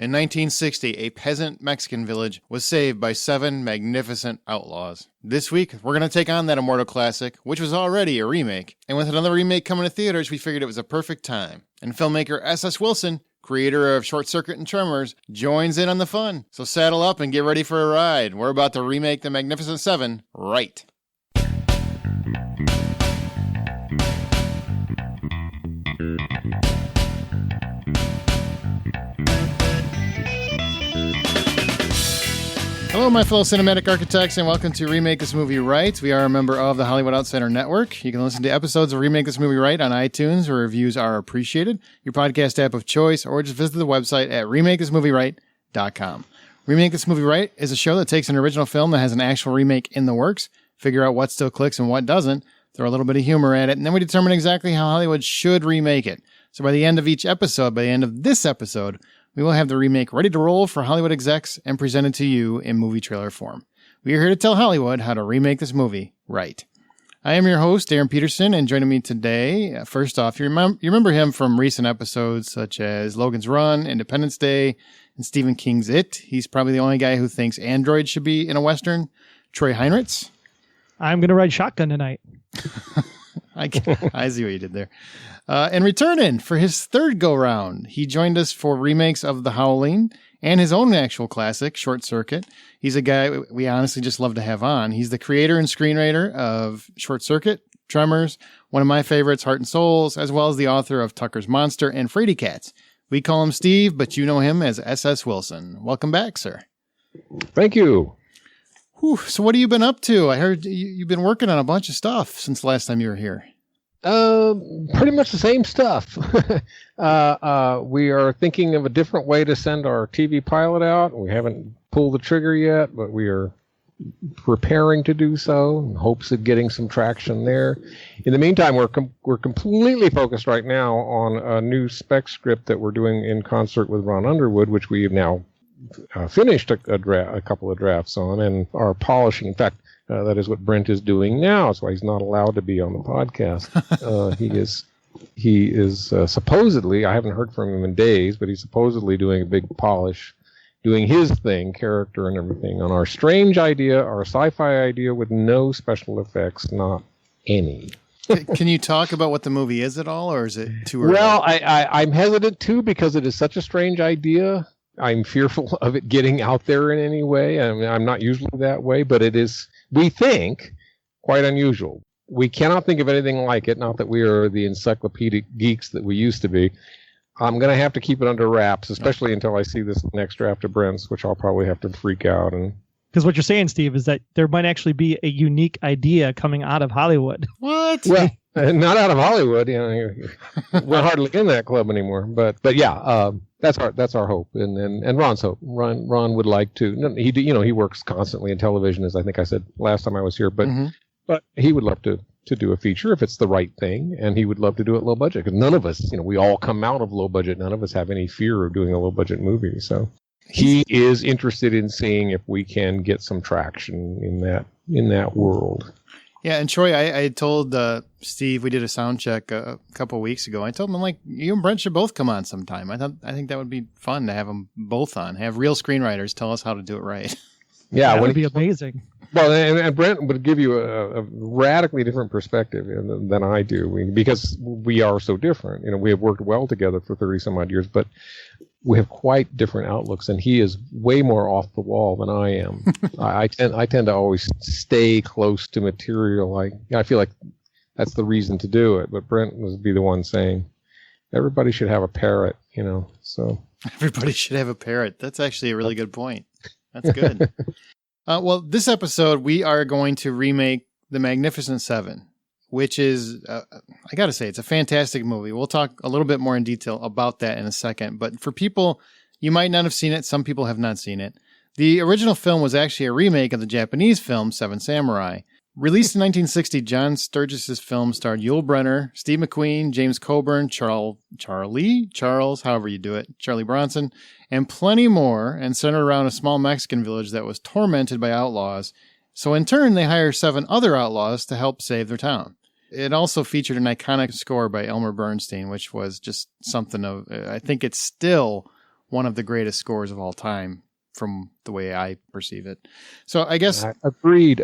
In 1960, a peasant Mexican village was saved by 7 magnificent outlaws. This week, we're going to take on that immortal classic, which was already a remake. And with another remake coming to theaters, we figured it was a perfect time. And filmmaker S.S. Wilson, creator of Circuit and Tremors, joins in on the fun. So saddle up and get ready for a ride. We're about to remake The Magnificent Seven right. Hello, my fellow cinematic architects, and welcome to Remake This Movie Right. We are a member of the Hollywood Outsider Network. You can listen to episodes of Remake This Movie Right on iTunes, where reviews are appreciated, your podcast app of choice, or just visit the website at RemakeThisMovieRight.com. Remake This Movie Right is a show that takes an original film that has an actual remake in the works, figure out what still clicks and what doesn't, throw a little bit of humor at it, and then we determine exactly how Hollywood should remake it. So by the end of each episode, by the end of this episode, we will have the remake ready to roll for Hollywood execs and presented to you in movie trailer form. We are here to tell Hollywood how to remake this movie right. I am your host, Aaron Peterson, and joining me today, first off, you remember him from recent episodes such as Logan's Run, Independence Day, and Stephen King's It. He's probably the only guy who thinks androids should be in a Western. Troy Heinritz. I'm going to ride shotgun tonight. I see what you did there. And returning for his third go-round, he joined us for remakes of The Howling and his own actual classic, Short Circuit. He's a guy we honestly just love to have on. He's the creator and screenwriter of Short Circuit, Tremors, one of my favorites, Heart and Souls, as well as the author of Tucker's Monster and Frady Cats. We call him Steve, but you know him as S.S. Wilson. Welcome back, sir. Thank you. Whew, so what have you been up to? I heard you've been working on a bunch of stuff since the last time you were here. Pretty much the same stuff. We are thinking of a different way to send our TV pilot out. We haven't pulled the trigger yet, but we are preparing to do so in hopes of getting some traction there. In the meantime, we're completely focused right now on a new spec script that we're doing in concert with Ron Underwood, which we have now finished a couple of drafts on and are polishing. In fact, that is what Brent is doing now. That's why he's not allowed to be on the podcast. He is supposedly, I haven't heard from him in days, but he's supposedly doing a big polish, doing his thing, character and everything, on our strange idea, our sci-fi idea with no special effects, not any. Can you talk about what the movie is at all, or is it too early? Well, I'm hesitant to because it is such a strange idea. I'm fearful of it getting out there in any way. I mean, I'm not usually that way, but it is, we think, quite unusual. We cannot think of anything like it, not that we are the encyclopedic geeks that we used to be. I'm going to have to keep it under wraps, especially until I see this next draft of Brent's, which I'll probably have to freak out. Because what you're saying, Steve, is that there might actually be a unique idea coming out of Hollywood. What? Well, not out of Hollywood. You know, we're hardly in that club anymore. But yeah, that's our hope, and Ron's hope. Ron would like to. He works constantly in television, as I think I said last time I was here. But but he would love to do a feature if it's the right thing, and he would love to do it low budget. Because none of us, we all come out of low budget. None of us have any fear of doing a low budget movie. So he is interested in seeing if we can get some traction in that world. Yeah, and Troy, I told Steve, we did a sound check a couple of weeks ago. I told him, I'm like, you and Brent should both come on sometime. I think that would be fun to have them both on. Have real screenwriters tell us how to do it right. Yeah, that would be amazing. Well, and Brent would give you a radically different perspective than I do, because we are so different. We have worked well together for 30 some odd years, but we have quite different outlooks, and he is way more off the wall than I am. I tend to always stay close to material. I feel like that's the reason to do it. But Brent would be the one saying, everybody should have a parrot, So everybody should have a parrot. That's actually a really good point. That's good. Well, this episode we are going to remake The Magnificent Seven, which is, I got to say, it's a fantastic movie. We'll talk a little bit more in detail about that in a second. But for people, you might not have seen it. Some people have not seen it. The original film was actually a remake of the Japanese film Seven Samurai. Released in 1960, John Sturges' film starred Yul Brynner, Steve McQueen, James Coburn, Charles, however you do it, Charlie Bronson, and plenty more, and centered around a small Mexican village that was tormented by outlaws. So in turn, they hire 7 other outlaws to help save their town. It also featured an iconic score by Elmer Bernstein, which was just something of, I think it's still one of the greatest scores of all time from the way I perceive it. So I guess agreed.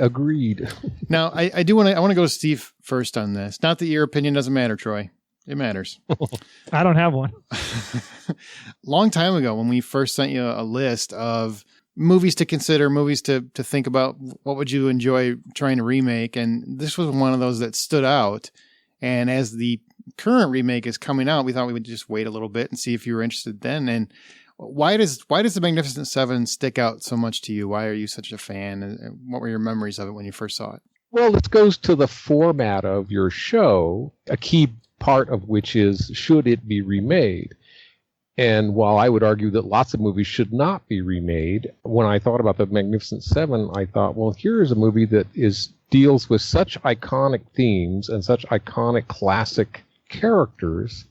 Now I want to go to Steve first on this. Not that your opinion doesn't matter, Troy. It matters. I don't have one. Long time ago, when we first sent you a list of movies to consider, movies to think about, what would you enjoy trying to remake? And this was one of those that stood out. And as the current remake is coming out, we thought we would just wait a little bit and see if you were interested then. And why does The Magnificent Seven stick out so much to you? Why are you such a fan? And what were your memories of it when you first saw it? Well, this goes to the format of your show, a key part of which is, should it be remade? And while I would argue that lots of movies should not be remade, when I thought about The Magnificent Seven, I thought, well, here's a movie that deals with such iconic themes and such iconic classic characters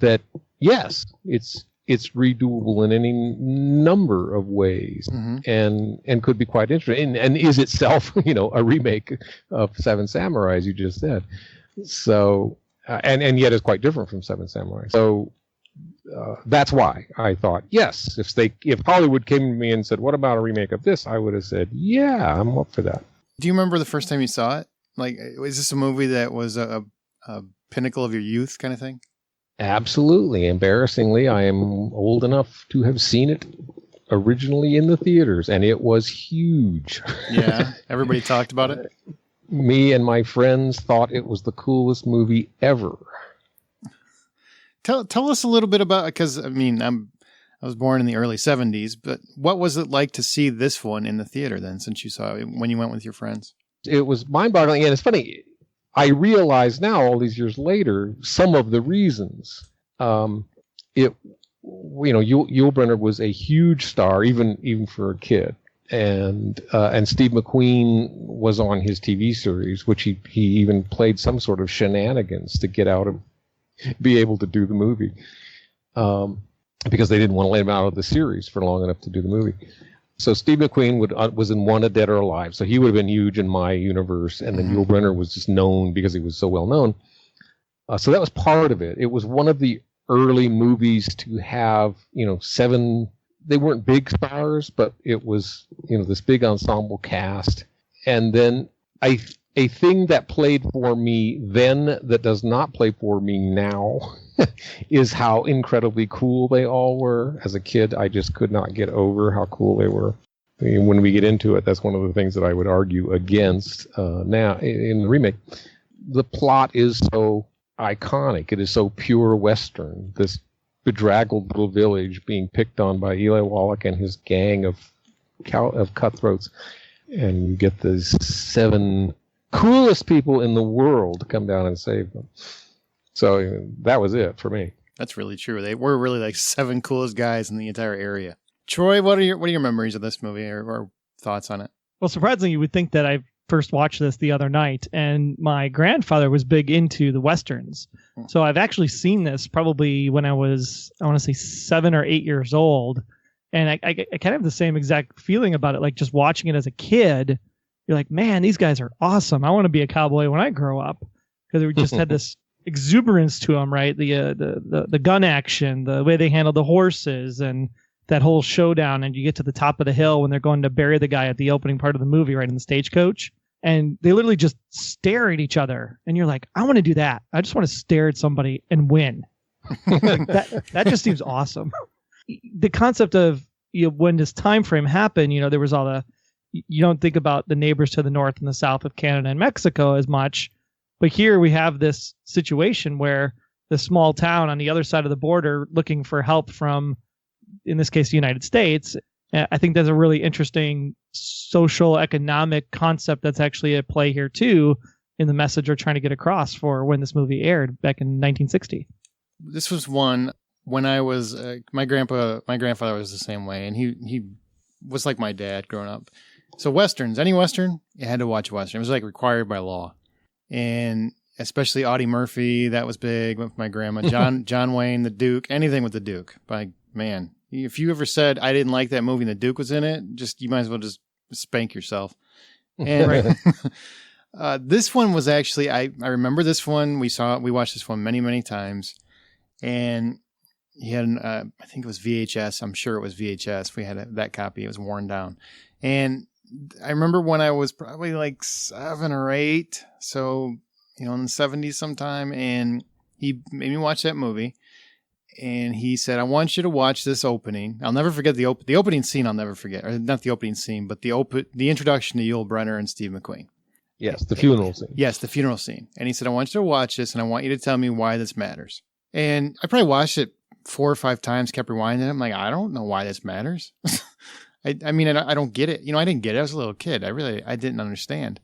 that, yes, it's redoable in any number of ways, and could be quite interesting, and is itself, a remake of Seven Samurai, as you just said. So, and yet it's quite different from Seven Samurai. So that's why I thought, yes, if Hollywood came to me and said, what about a remake of this? I would have said, yeah, I'm up for that. Do you remember the first time you saw it? Like, is this a movie that was a pinnacle of your youth kind of thing? Absolutely. Embarrassingly, I am old enough to have seen it originally in the theaters, and it was huge. Yeah, everybody talked about it. Me and my friends thought it was the coolest movie ever. Tell us a little bit about, because I was born in the early 70s, but what was it like to see this one in the theater then, since you saw it when you went with your friends? It was mind-boggling, and it's funny. I realize now, all these years later, some of the reasons. Yul Brynner was a huge star, even for a kid, and Steve McQueen was on his TV series, which he even played some sort of shenanigans to get out of, be able to do the movie, because they didn't want to let him out of the series for long enough to do the movie. So Steve McQueen was in Wanted Dead or Alive, so he would have been huge in my universe, and then Yul Brynner was just known because he was so well known. So that was part of it. It was one of the early movies to have, seven. They weren't big stars, but it was, this big ensemble cast. And then a thing that played for me then that does not play for me now is how incredibly cool they all were. As a kid, I just could not get over how cool they were. I mean, when we get into it, that's one of the things that I would argue against now in the remake. The plot is so iconic. It is so pure Western. This bedraggled little village being picked on by Eli Wallach and his gang of cutthroats. And you get the seven coolest people in the world to come down and save them. So that was it for me. That's really true. They were really like seven coolest guys in the entire area. Troy, what are your memories of this movie or thoughts on it? Well, surprisingly, you would think that I first watched this the other night, and my grandfather was big into the Westerns. So I've actually seen this probably when I was, I want to say 7 or 8 years old. And I kind of have the same exact feeling about it. Like just watching it as a kid, you're like, man, these guys are awesome. I want to be a cowboy when I grow up, because they just had this exuberance to them, right? The gun action, the way they handled the horses, and that whole showdown. And you get to the top of the hill when they're going to bury the guy at the opening part of the movie, right in the stagecoach, and they literally just stare at each other. And you're like, I want to do that. I just want to stare at somebody and win. Like that just seems awesome. The concept of, when this time frame happened, there was all the, you don't think about the neighbors to the north and the south of Canada and Mexico as much, but here we have this situation where the small town on the other side of the border looking for help from, in this case, the United States. I think that's a really interesting social economic concept that's actually at play here too, in the message we're trying to get across for when this movie aired back in 1960. This was one when I was my grandfather was the same way, and he was like my dad growing up. So Westerns, any Western, you had to watch Western. It was like required by law. And especially Audie Murphy, that was big with my grandma. John Wayne, the Duke, anything with the Duke. Man, if you ever said I didn't like that movie and the Duke was in it, you might as well just spank yourself. And this one was actually, I remember this one. We watched this one many, many times. And he had I think it was VHS. I'm sure it was VHS. We had that copy. It was worn down. And I remember when I was probably like 7 or 8. So, in the 70s sometime. And he made me watch that movie. And he said, I want you to watch this opening. I'll never forget the opening scene. I'll never forget. Or not the opening scene, but the introduction to Yul Brynner and Steve McQueen. Yes, the funeral scene. Yes, the funeral scene. And he said, I want you to watch this, and I want you to tell me why this matters. And I probably watched it 4 or 5 times, kept rewinding it. I'm like, I don't know why this matters. I don't get it. I didn't get it. I was a little kid. I didn't understand.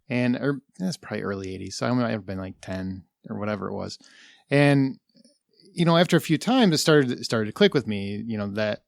And that's probably early 80s. So I might have been like 10 or whatever it was. And, after a few times, it started to click with me, that,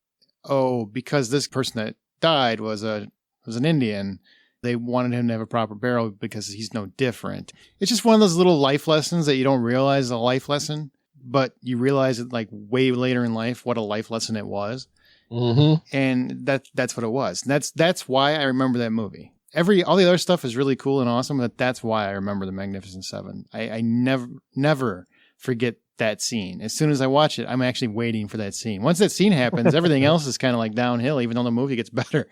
because this person that died was an Indian, they wanted him to have a proper burial because he's no different. It's just one of those little life lessons that you don't realize is a life lesson, but you realize it like way later in life what a life lesson it was. Mm-hmm. And that's what it was. And that's why I remember that movie. All the other stuff is really cool and awesome, but that's why I remember The Magnificent Seven. I never forget that scene. As soon as I watch it, I'm actually waiting for that scene. Once that scene happens, everything else is kind of like downhill, even though the movie gets better.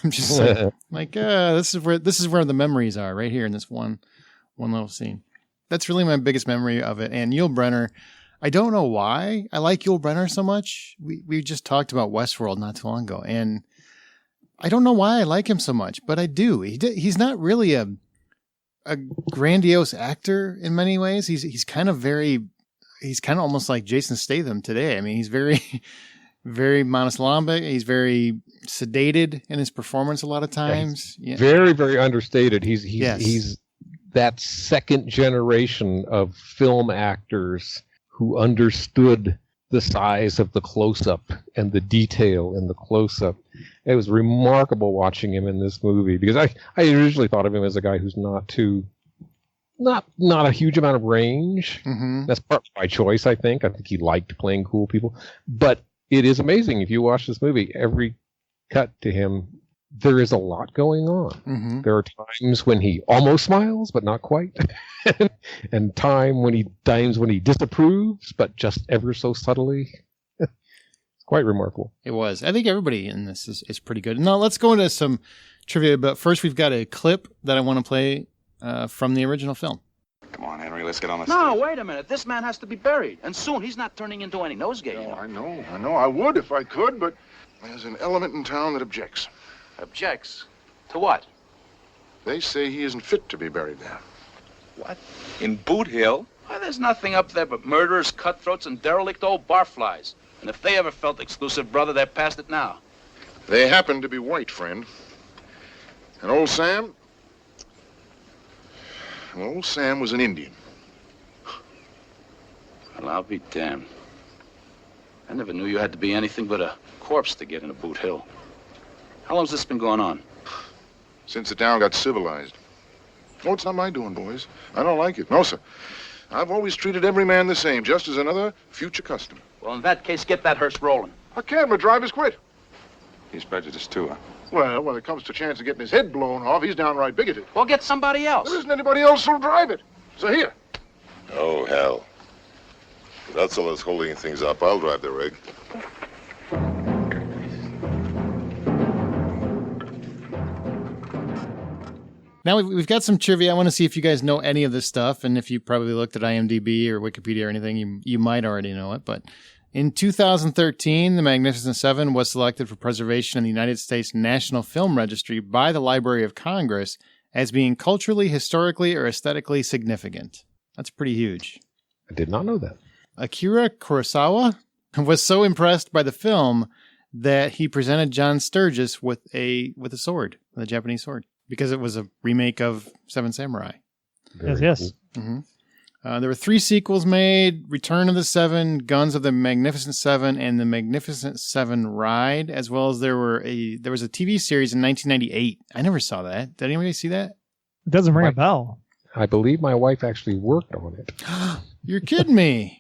I'm just this is where the memories are, right here in this one little scene. That's really my biggest memory of it. And Yul Brynner, I don't know why I like Yul Brynner so much. We just talked about Westworld not too long ago, and I don't know why I like him so much, but I do. He's not really a grandiose actor in many ways. He's kind of almost like Jason Statham today. I mean, he's very, very monosyllabic. He's very sedated in his performance a lot of times. Yeah, very, very understated. He's that second generation of film actors who understood the size of the close-up and the detail in the close-up. It was remarkable watching him in this movie because I originally thought of him as a guy who's not a huge amount of range. Mm-hmm. That's part by choice, I think. I think he liked playing cool people. But it is amazing if you watch this movie, every cut to him, there is a lot going on. Mm-hmm. There are times when he almost smiles, but not quite. And times when he disapproves, but just ever so subtly. It's quite remarkable. It was. I think everybody in this is pretty good. Now let's go into some trivia, but first we've got a clip that I want to play from the original film. Come on, Henry, let's get on this. No, wait a minute. This man has to be buried. And soon. He's not turning into any nosegay. No, I know. I would if I could, but there's an element in town that objects. Objects? To what? They say he isn't fit to be buried there. What? In Boot Hill? Why, there's nothing up there but murderers, cutthroats, and derelict old barflies. And if they ever felt exclusive, brother, they're past it now. They happen to be white, friend. And old Sam was an Indian. Well, I'll be damned. I never knew you had to be anything but a corpse to get into Boot Hill. How long's this been going on? Since the town got civilized. Oh, it's not my doing, boys. I don't like it. No, sir. I've always treated every man the same, just as another future customer. Well, in that case, get that hearse rolling. I can't. My driver's quit. He's prejudiced too, huh? Well, when it comes to chance of getting his head blown off, he's downright bigoted. Well, get somebody else. There isn't anybody else who'll drive it. So here. Oh, hell. If that's all that's holding things up, I'll drive the rig. Now we've got some trivia. I want to see if you guys know any of this stuff, and if you probably looked at IMDb or Wikipedia or anything, you might already know it. But in 2013, The Magnificent Seven was selected for preservation in the United States National Film Registry by the Library of Congress as being culturally, historically, or aesthetically significant. That's pretty huge. I did not know that. Akira Kurosawa was so impressed by the film that he presented John Sturges with a sword, with a Japanese sword, because it was a remake of Seven Samurai. Yes. Mm-hmm. There were 3 sequels made: Return of the Seven, Guns of the Magnificent Seven, and The Magnificent Seven Ride, as well as there was a TV series in 1998. I never saw that. Did anybody see that? It doesn't ring a bell. I believe my wife actually worked on it. You're kidding me.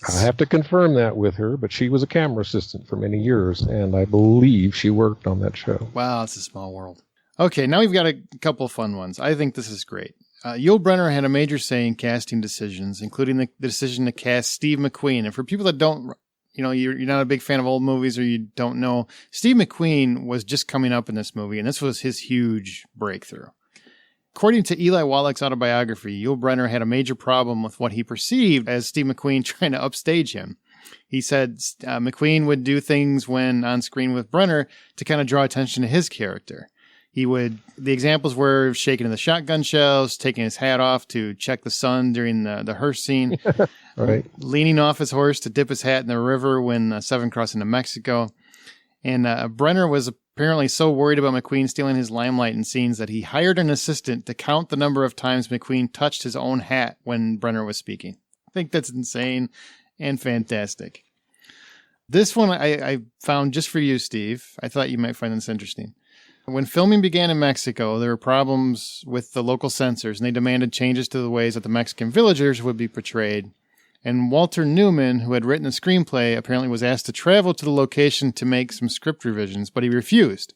I have to confirm that with her, but she was a camera assistant for many years, and I believe she worked on that show. Wow, it's a small world. Okay, now we've got a couple of fun ones. I think this is great. Yul Brynner had a major say in casting decisions, including the decision to cast Steve McQueen. And for people that don't you're not a big fan of old movies or you don't know, Steve McQueen was just coming up in this movie, and this was his huge breakthrough. According to Eli Wallach's autobiography, Yul Brynner had a major problem with what he perceived as Steve McQueen trying to upstage him. He said McQueen would do things when on screen with Brynner to kind of draw attention to his character. The examples were shaking in the shotgun shells, taking his hat off to check the sun during the hearse scene, right, leaning off his horse to dip his hat in the river when Seven crossed into Mexico. And Brynner was apparently so worried about McQueen stealing his limelight in scenes that he hired an assistant to count the number of times McQueen touched his own hat when Brynner was speaking. I think that's insane and fantastic. This one I found just for you, Steve. I thought you might find this interesting. When filming began in Mexico, there were problems with the local censors, and they demanded changes to the ways that the Mexican villagers would be portrayed. And Walter Newman, who had written the screenplay, apparently was asked to travel to the location to make some script revisions, but he refused.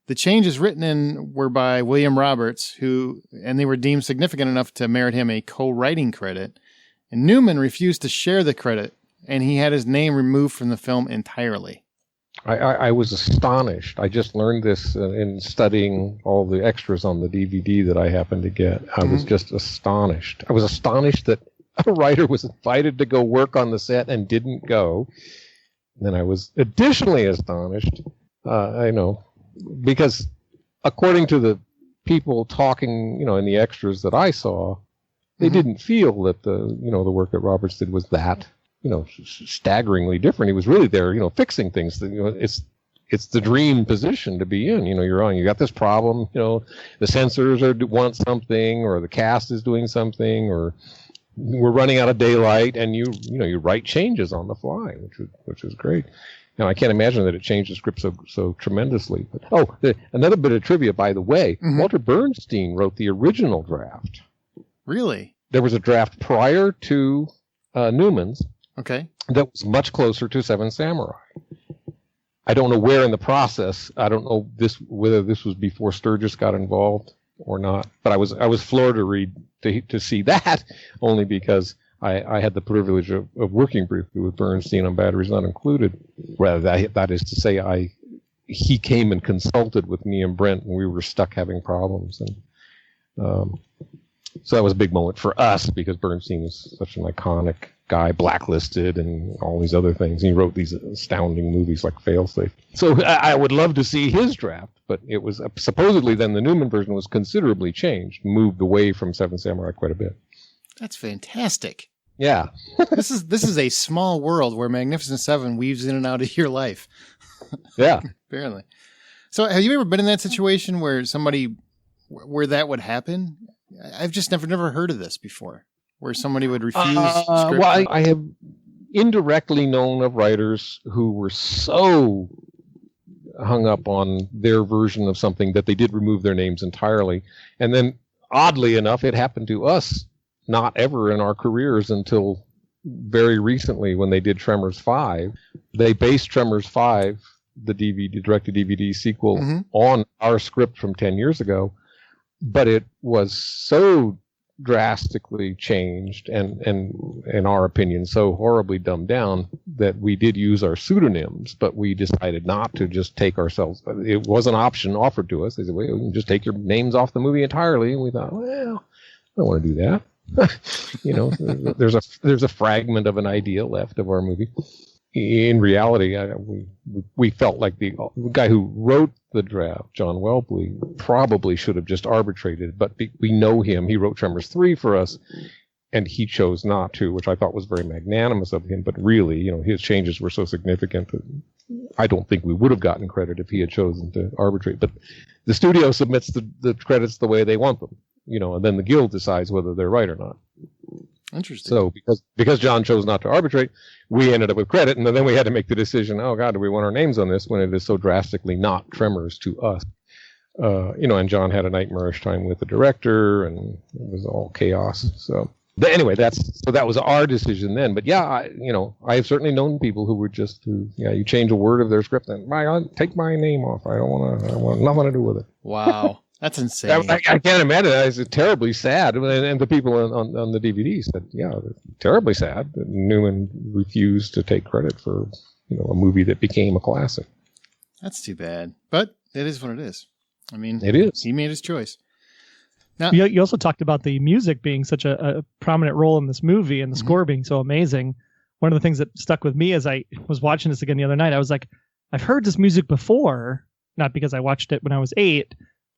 The changes written in were by William Roberts, and they were deemed significant enough to merit him a co-writing credit. And Newman refused to share the credit, and he had his name removed from the film entirely. I was astonished. I just learned this in studying all the extras on the DVD that I happened to get. I was just astonished. I was astonished that a writer was invited to go work on the set and didn't go. And then I was additionally astonished, because according to the people talking, in the extras that I saw, they didn't feel that the work that Roberts did was that, staggeringly different. He was really there, fixing things. It's the dream position to be in. You got this problem, the censors want something, or the cast is doing something, or we're running out of daylight, and you write changes on the fly, which is great. I can't imagine that it changed the script so tremendously. But another bit of trivia, by the way, Walter Bernstein wrote the original draft. Really? There was a draft prior to Newman's. Okay. That was much closer to Seven Samurai. I don't know where in the process. I don't know whether this was before Sturges got involved or not. But I was floored to see that, only because I had the privilege of working briefly with Bernstein on Batteries Not Included. Rather, that is to say, he came and consulted with me and Brent, and we were stuck having problems. And so that was a big moment for us, because Bernstein was such an iconic guy, Blacklisted and all these other things. He wrote these astounding movies like Failsafe. So I would love to see his draft, but it was supposedly then the Newman version was considerably changed, moved away from Seven Samurai quite a bit. That's fantastic. Yeah. This is a small world where Magnificent Seven weaves in and out of your life. Yeah. Apparently. So have you ever been in that situation where that would happen? I've just never heard of this before, where somebody would refuse script. Well, I have indirectly known of writers who were so hung up on their version of something that they did remove their names entirely. And then, oddly enough, it happened to us not ever in our careers until very recently when they did Tremors 5. They based Tremors 5, the direct-to-DVD sequel, on our script from 10 years ago. But it was so drastically changed and in our opinion, so horribly dumbed down that we did use our pseudonyms, but we decided not to just take ourselves. It was an option offered to us. They said, well, you can just take your names off the movie entirely. And we thought, well, I don't want to do that. There's a fragment of an idea left of our movie. In reality, we felt like the guy who wrote the draft, John Welbley, probably should have just arbitrated, but we know him. He wrote Tremors 3 for us, and he chose not to, which I thought was very magnanimous of him. But really, his changes were so significant that I don't think we would have gotten credit if he had chosen to arbitrate. But the studio submits the credits the way they want them, and then the guild decides whether they're right or not. Interesting. So because John chose not to arbitrate, we ended up with credit, and then we had to make the decision, oh God, do we want our names on this when it is so drastically not Tremors to us? And John had a nightmarish time with the director, and it was all chaos. So, but anyway, that was our decision then. But yeah, I have certainly known people who were you change a word of their script and take my name off. I want nothing to do with it. Wow. That's insane. I can't imagine. It's terribly sad. And the people on the DVD said, yeah, terribly sad that Newman refused to take credit for a movie that became a classic. That's too bad. But it is what it is. I mean, it is. He made his choice. Now, you also talked about the music being such a prominent role in this movie and the score being so amazing. One of the things that stuck with me as I was watching this again the other night, I was like, I've heard this music before, not because I watched it when I was 8,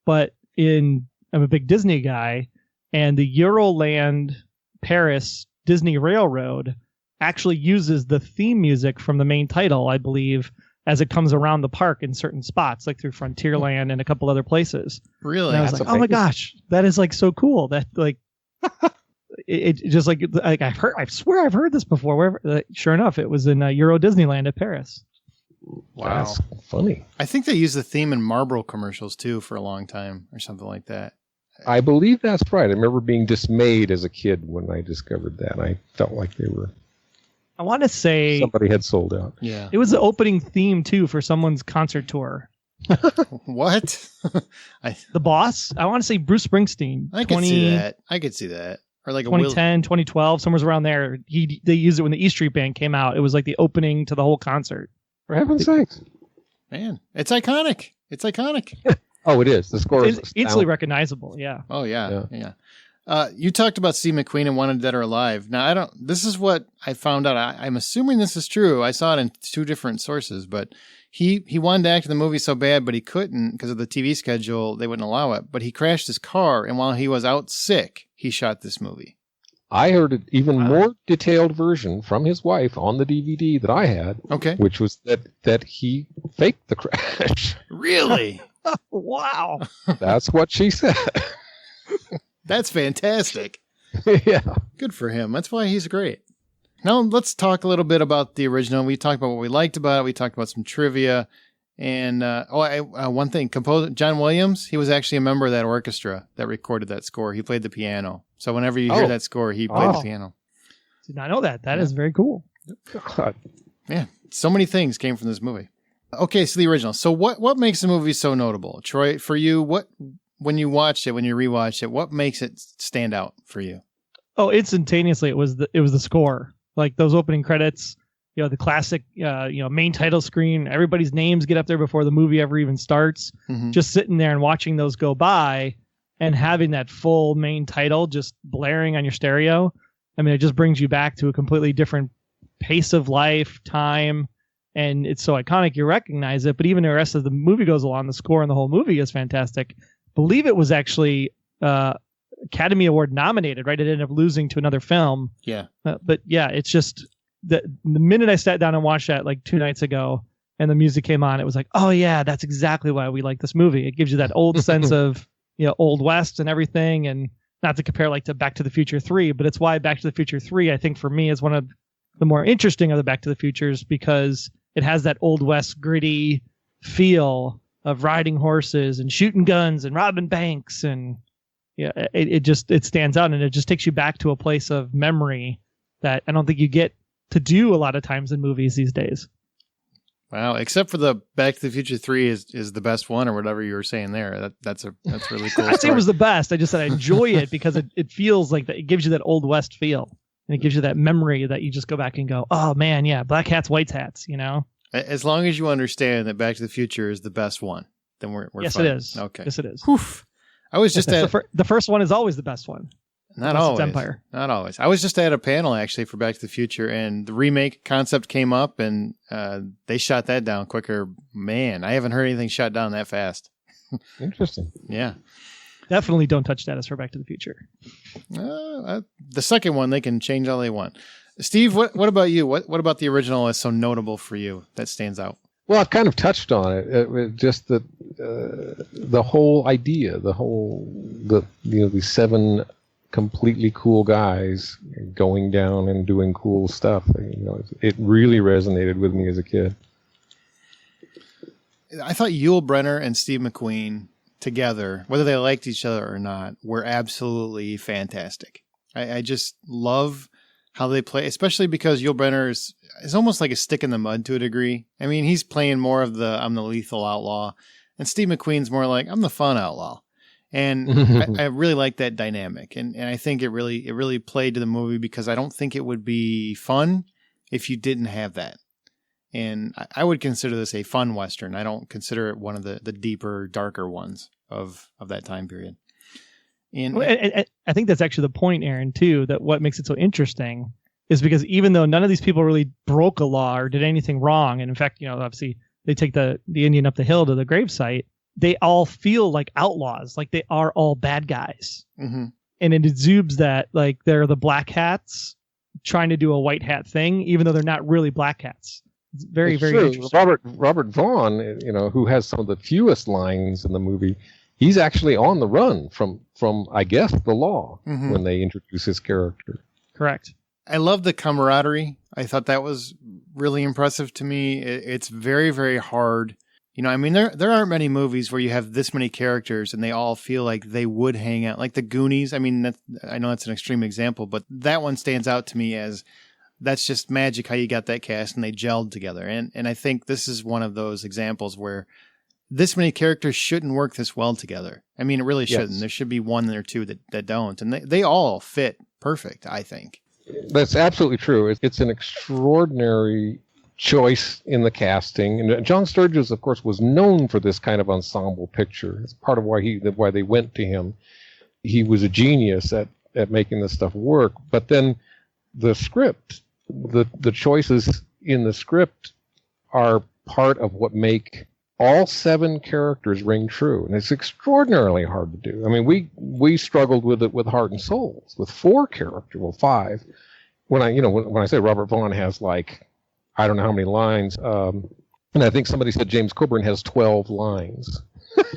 but I'm a big Disney guy, and the Euroland Paris Disney Railroad actually uses the theme music from the main title, I believe, as it comes around the park in certain spots, like through Frontierland and a couple other places. Really? And I was like, oh my gosh, that is like so cool. That like, it just like I swear I've heard this before. Sure enough, it was in Euro Disneyland at Paris. Wow. That's funny. I think they used the theme in Marlboro commercials too for a long time or something like that. I believe that's right. I remember being dismayed as a kid when I discovered that. I felt like they were... I want to say somebody had sold out. Yeah. It was the opening theme too for someone's concert tour. What? The Boss? I want to say Bruce Springsteen. I could see that. I could see that. Or like 2010, 2012, somewhere around there. They used it when the E Street Band came out. It was like the opening to the whole concert. For heaven's sakes. Man, it's iconic. It's iconic. Oh, it is. The score is instantly recognizable. Yeah. Oh, yeah. You talked about Steve McQueen and Wanted Dead or Alive. Now, this is what I found out. I'm assuming this is true. I saw it in 2 different sources, but he wanted to act in the movie so bad, but he couldn't because of the TV schedule. They wouldn't allow it. But he crashed his car, and while he was out sick, he shot this movie. I heard an even more detailed version from his wife on the DVD that I had. Okay. Which was that he faked the crash. Really? Wow. That's what she said. That's fantastic. Yeah. Good for him. That's why he's great. Now let's talk a little bit about the original. We talked about what we liked about it. We talked about some trivia. And one thing, composer John Williams, he was actually a member of that orchestra that recorded that score. He played the piano. So whenever you hear that score, he played the piano. Did not know that. That is very cool. God. Yeah, so many things came from this movie. Okay, so the original. So what makes the movie so notable? Troy, for you, when you watched it, when you rewatched it, what makes it stand out for you? Oh, instantaneously, it was the score. Like those opening credits, the classic, main title screen. Everybody's names get up there before the movie ever even starts. Mm-hmm. Just sitting there and watching those go by, and having that full main title just blaring on your stereo. I mean, it just brings you back to a completely different pace of life, time, and it's so iconic you recognize it. But even the rest of the movie goes along, the score and the whole movie is fantastic. I believe it was actually Academy Award nominated, right? It ended up losing to another film. Yeah. But yeah, it's just the minute I sat down and watched that like 2 nights ago and the music came on, it was like, oh yeah, that's exactly why we like this movie. It gives you that old sense of, Old West and everything. And not to compare like to Back to the Future 3, but it's why Back to the Future 3, I think for me is one of the more interesting of the Back to the Futures because it has that Old West gritty feel of riding horses and shooting guns and robbing banks. And it stands out and it just takes you back to a place of memory that I don't think you get to do a lot of times in movies these days. Wow, except for the Back to the Future 3 is the best one or whatever you were saying there. That's really cool. I'd say it was the best. I just said I enjoy it because it feels like that. It gives you that Old West feel. And it gives you that memory that you just go back and go, oh man, yeah, black hats, white hats, As long as you understand that Back to the Future is the best one, then we're yes, fine. It is. Okay. Yes, it is. Oof. I was just at the first one is always the best one. Not always. Empire. Not always. I was just at a panel actually for Back to the Future, and the remake concept came up, and they shot that down quicker. Man, I haven't heard anything shot down that fast. Interesting. Yeah. Definitely don't touch status for Back to the Future. The second one, they can change all they want. Steve, what about you? What about the original is so notable for you that stands out? Well, I've kind of touched on it. Just the whole idea, these 7 completely cool guys going down and doing cool stuff. It really resonated with me as a kid. I thought Yul Brynner and Steve McQueen together, whether they liked each other or not, were absolutely fantastic. I just love how they play, especially because Yul Brynner is almost like a stick in the mud to a degree. I mean, he's playing more of I'm the lethal outlaw, and Steve McQueen's more like, I'm the fun outlaw. And I really like that dynamic. And I think it really played to the movie, because I don't think it would be fun if you didn't have that. And I would consider this a fun Western. I don't consider it one of the deeper, darker ones of that time period. And I think that's actually the point, Aaron, too, that what makes it so interesting is because even though none of these people really broke a law or did anything wrong, and in fact, obviously they take the Indian up the hill to the gravesite, they all feel like outlaws, like they are all bad guys. Mm-hmm. And it exudes that like they're the black hats trying to do a white hat thing, even though they're not really black hats. It's very interesting. Robert Vaughn, who has some of the fewest lines in the movie, he's actually on the run from I guess the law when they introduce his character. Correct. I love the camaraderie. I thought that was really impressive to me. It's very, very hard. There aren't many movies where you have this many characters and they all feel like they would hang out. Like the Goonies. I know that's an extreme example, but that one stands out to me as that's just magic how you got that cast and they gelled together. And I think this is one of those examples where this many characters shouldn't work this well together. It really shouldn't. Yes. There should be one or two that don't. And they all fit perfect, I think. That's absolutely true. It's an extraordinary choice in the casting. And John Sturges, of course, was known for this kind of ensemble picture. It's part of why they went to him. He was a genius at making this stuff work. But then the script, the choices in the script are part of what make all 7 characters ring true, and it's extraordinarily hard to do. We struggled with it with Heart and Souls, with 4 characters, 5. When I say Robert Vaughn has I don't know how many lines, and I think somebody said James Coburn has 12 lines.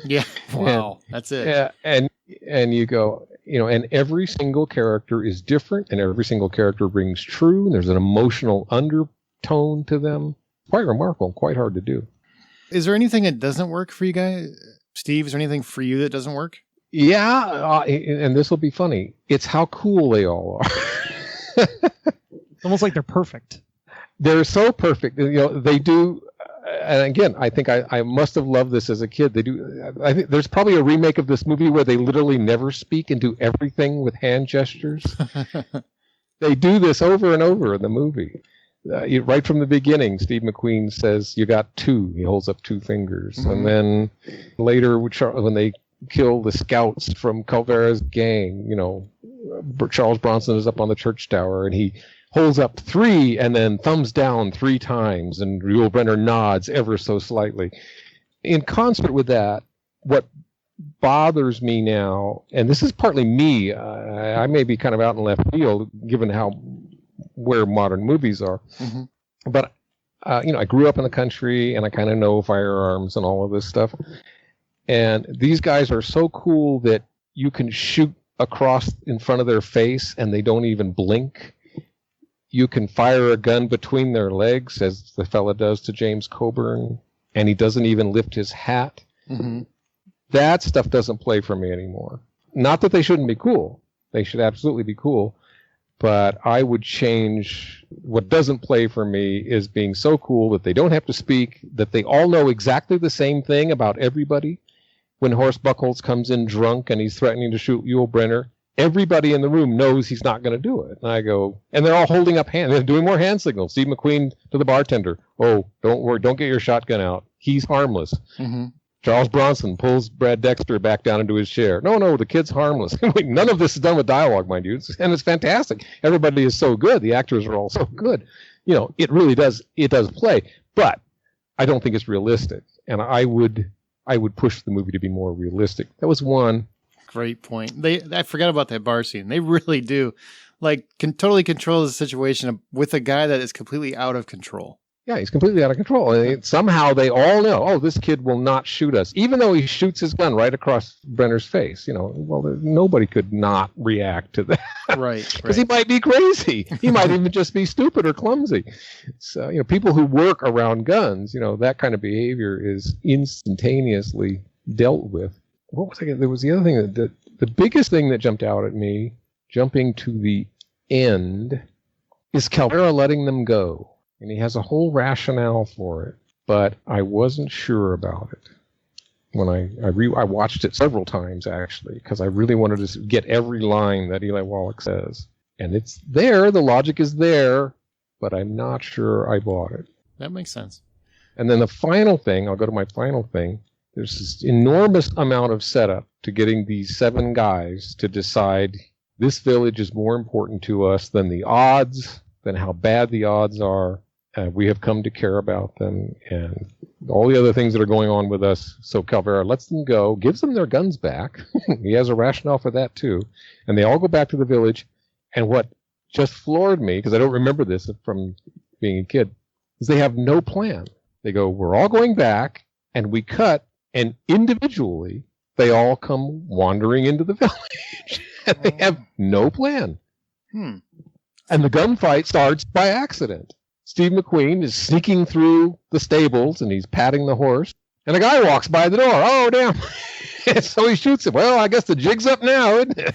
Yeah, wow, that's it. Yeah, and you go, and every single character is different, and every single character rings true, and there's an emotional undertone to them. Quite remarkable, quite hard to do. Is there anything that doesn't work for you guys? Steve, is there anything for you that doesn't work? Yeah, and this will be funny. It's how cool they all are. It's almost like they're perfect. They're so perfect. They do. And again, I think I must have loved this as a kid. They do. I think there's probably a remake of this movie where they literally never speak and do everything with hand gestures. They do this over and over in the movie. Right from the beginning, Steve McQueen says, "You got 2." He holds up 2 fingers. Mm-hmm. And then later, when they kill the scouts from Calvera's gang, Charles Bronson is up on the church tower and he holds up 3 and then thumbs down 3 times, and Yul Brynner nods ever so slightly. In concert with that, what bothers me now, and this is partly me, I may be kind of out in left field given where modern movies are. Mm-hmm. But, I grew up in the country and I kind of know firearms and all of this stuff. And these guys are so cool that you can shoot across in front of their face and they don't even blink. You can fire a gun between their legs, as the fella does to James Coburn, and he doesn't even lift his hat. Mm-hmm. That stuff doesn't play for me anymore. Not that they shouldn't be cool. They should absolutely be cool. But I would change. What doesn't play for me is being so cool that they don't have to speak, that they all know exactly the same thing about everybody. When Horst Buchholz comes in drunk and he's threatening to shoot Yul Brynner, everybody in the room knows he's not going to do it. And I go, and they're all holding up hands, they're doing more hand signals. Steve McQueen to the bartender, "Oh, don't worry, don't get your shotgun out. He's harmless." Mm-hmm. Charles Bronson pulls Brad Dexter back down into his chair. No, the kid's harmless. None of this is done with dialogue, mind you. And it's fantastic. Everybody is so good. The actors are all so good. It really does. It does play. But I don't think it's realistic. And I would push the movie to be more realistic. That was one. Great point. I forgot about that bar scene. They really do, can totally control the situation with a guy that is completely out of control. Yeah, he's completely out of control. And somehow they all know, this kid will not shoot us, even though he shoots his gun right across Brenner's face. Nobody could not react to that. Right. Because he might be crazy. He might even just be stupid or clumsy. So, people who work around guns, that kind of behavior is instantaneously dealt with. What was I? There was the other thing that the biggest thing that jumped out at me, jumping to the end, is Calvera letting them go. And he has a whole rationale for it, but I wasn't sure about it. when I watched it several times, actually, because I really wanted to get every line that Eli Wallach says. And it's there, the logic is there, but I'm not sure I bought it. That makes sense. And then the final thing, I'll go to my final thing, there's this enormous amount of setup to getting these 7 guys to decide this village is more important to us than the odds, than how bad the odds are. We have come to care about them and all the other things that are going on with us. So Calvera lets them go, gives them their guns back. He has a rationale for that too. And they all go back to the village. And what just floored me, because I don't remember this from being a kid, is they have no plan. They go, we're all going back, and we cut, and individually they all come wandering into the village. And they have no plan. And the gunfight starts by accident. Steve McQueen is sneaking through the stables, and he's patting the horse, and a guy walks by the door. Oh, damn. And so he shoots him. Well, I guess the jig's up now, isn't it?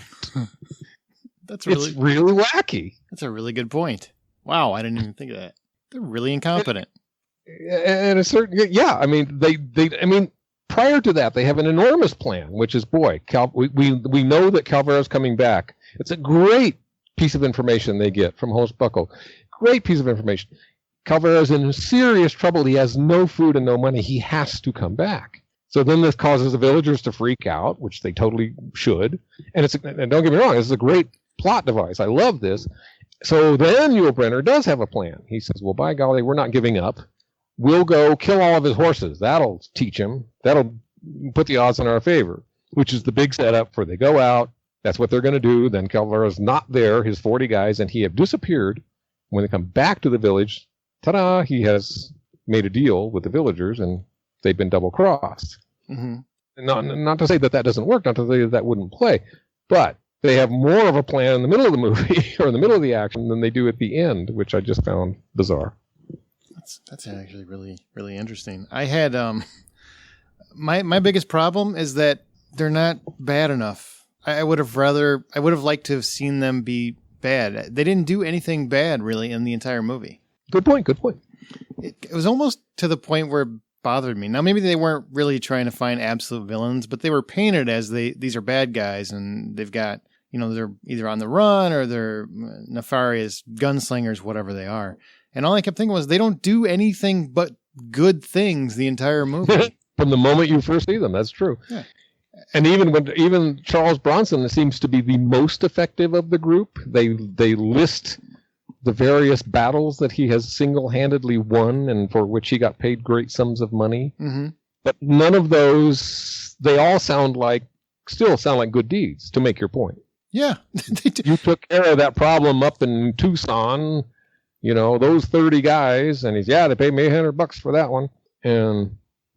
It's really wacky. That's a really good point. Wow, I didn't even think of that. They're really incompetent. And a certain, yeah, I mean, I mean, prior to that, they have an enormous plan, which is, boy, we know that Calvera's coming back. It's a great piece of information they get from Host Buckle. Great piece of information. Calvera's in serious trouble. He has no food and no money. He has to come back. So then this causes the villagers to freak out, which they totally should. And don't get me wrong, this is a great plot device. I love this. So then Yul Brynner does have a plan. He says, well, by golly, we're not giving up. We'll go kill all of his horses. That'll teach him. That'll put the odds in our favor, which is the big setup for they go out. That's what they're going to do. Then Calvera's not there, his 40 guys, and he have disappeared. When they come back to the village, ta-da, he has made a deal with the villagers, and they've been double-crossed. Mm-hmm. Not to say that doesn't work, not to say that wouldn't play, but they have more of a plan in the middle of the movie or in the middle of the action than they do at the end, which I just found bizarre. That's actually really, really interesting. I had my biggest problem is that they're not bad enough. I would have liked to have seen them be bad. They didn't do anything bad really in the entire movie. Good point. It was almost to the point where it bothered me. Now maybe they weren't really trying to find absolute villains, but they were painted as these are bad guys, and they've got, they're either on the run or they're nefarious gunslingers, whatever they are. And all I kept thinking was they don't do anything but good things the entire movie. From the moment you first see them, that's true. Yeah. And even Charles Bronson seems to be the most effective of the group. They list the various battles that he has single-handedly won and for which he got paid great sums of money. Mm-hmm. But none of those, they all still sound like good deeds, to make your point. Yeah. You took care of that problem up in Tucson, those 30 guys, and they paid me $800 for that one.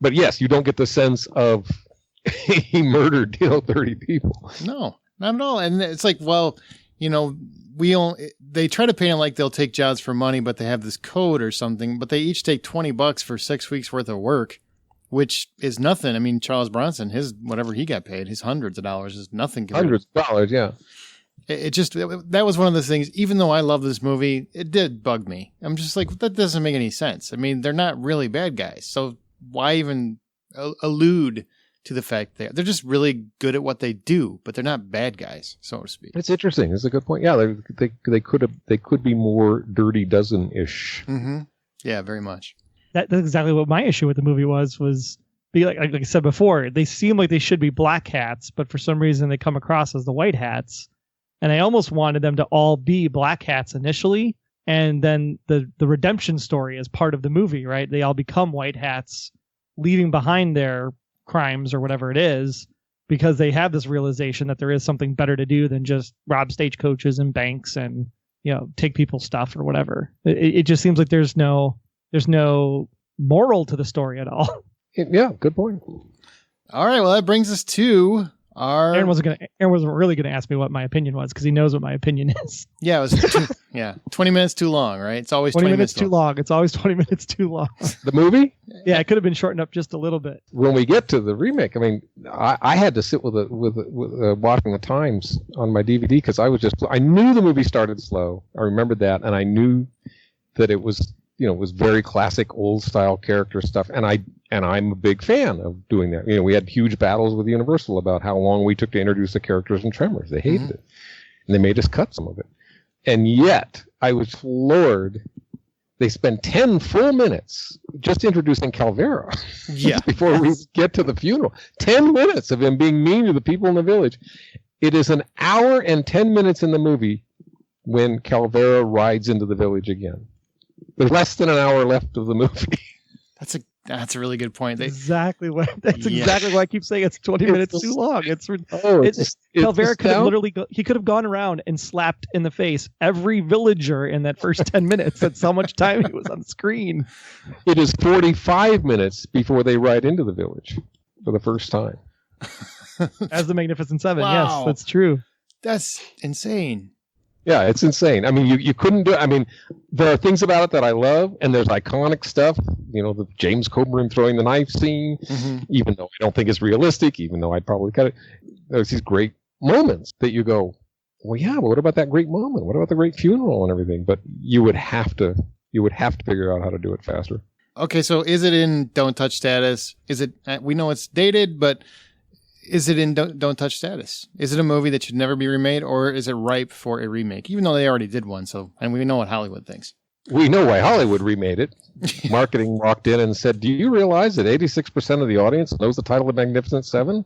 But yes, you don't get the sense of he murdered 30 people. No, not at all. And it's like, well, they try to paint it like they'll take jobs for money, but they have this code or something, but they each take $20 for 6 weeks worth of work, which is nothing. I mean, Charles Bronson, whatever he got paid, his hundreds of dollars is nothing. Hundreds of dollars, yeah. That was one of the things, even though I love this movie, it did bug me. I'm just like, that doesn't make any sense. I mean, they're not really bad guys. So why even allude to the fact that they're just really good at what they do, but they're not bad guys, so to speak. It's interesting. It's a good point. Yeah, they could be more Dirty Dozen-ish. Mm-hmm. Yeah, very much. That's exactly what my issue with the movie was be like I said before, they seem like they should be black hats, but for some reason they come across as the white hats. And I almost wanted them to all be black hats initially, and then the redemption story is part of the movie, right? They all become white hats, leaving behind their crimes or whatever it is, because they have this realization that there is something better to do than just rob stagecoaches and banks and take people's stuff or whatever. It just seems like there's no moral to the story at all. Yeah, good point. All right, well that brings us to Aaron wasn't really going to ask me what my opinion was because he knows what my opinion is. Yeah, it was 20 minutes too long, right? It's always 20 minutes too long. It's always 20 minutes too long. The movie? Yeah, it could have been shortened up just a little bit. When we get to the remake, I mean, I had to sit with watching the times on my DVD because I knew the movie started slow. I remembered that, and I knew that it was was very classic old style character stuff, and I'm a big fan of doing that. We had huge battles with Universal about how long we took to introduce the characters in Tremors. They hated it, and they made us cut some of it. And yet, I was floored. They spend 10 full minutes just introducing Calvera before we get to the funeral. 10 minutes of him being mean to the people in the village. It is an hour and 10 minutes in the movie when Calvera rides into the village again. There's less than an hour left of the movie. That's a really good point. Exactly why I keep saying it's 20 minutes too long. Calvera could have literally he could have gone around and slapped in the face every villager in that first 10 minutes. That's how much time he was on screen. It is 45 minutes before they ride into the village for the first time. As the Magnificent Seven. Wow. Yes, that's true. That's insane. Yeah, it's insane. I mean, you couldn't do it. I mean, there are things about it that I love, and there's iconic stuff. The James Coburn throwing the knife scene, even though I don't think it's realistic, even though I'd probably cut it. There's these great moments that you go, well, yeah, but what about that great moment? What about the great funeral and everything? But you would have to figure out how to do it faster. Okay, so is it in Don't Touch status? Is it? We know it's dated, but is it in Don't Touch status? Is it a movie that should never be remade, or is it ripe for a remake? Even though they already did one, and we know what Hollywood thinks. We know why Hollywood remade it. Marketing walked in and said, do you realize that 86% of the audience knows the title of Magnificent Seven?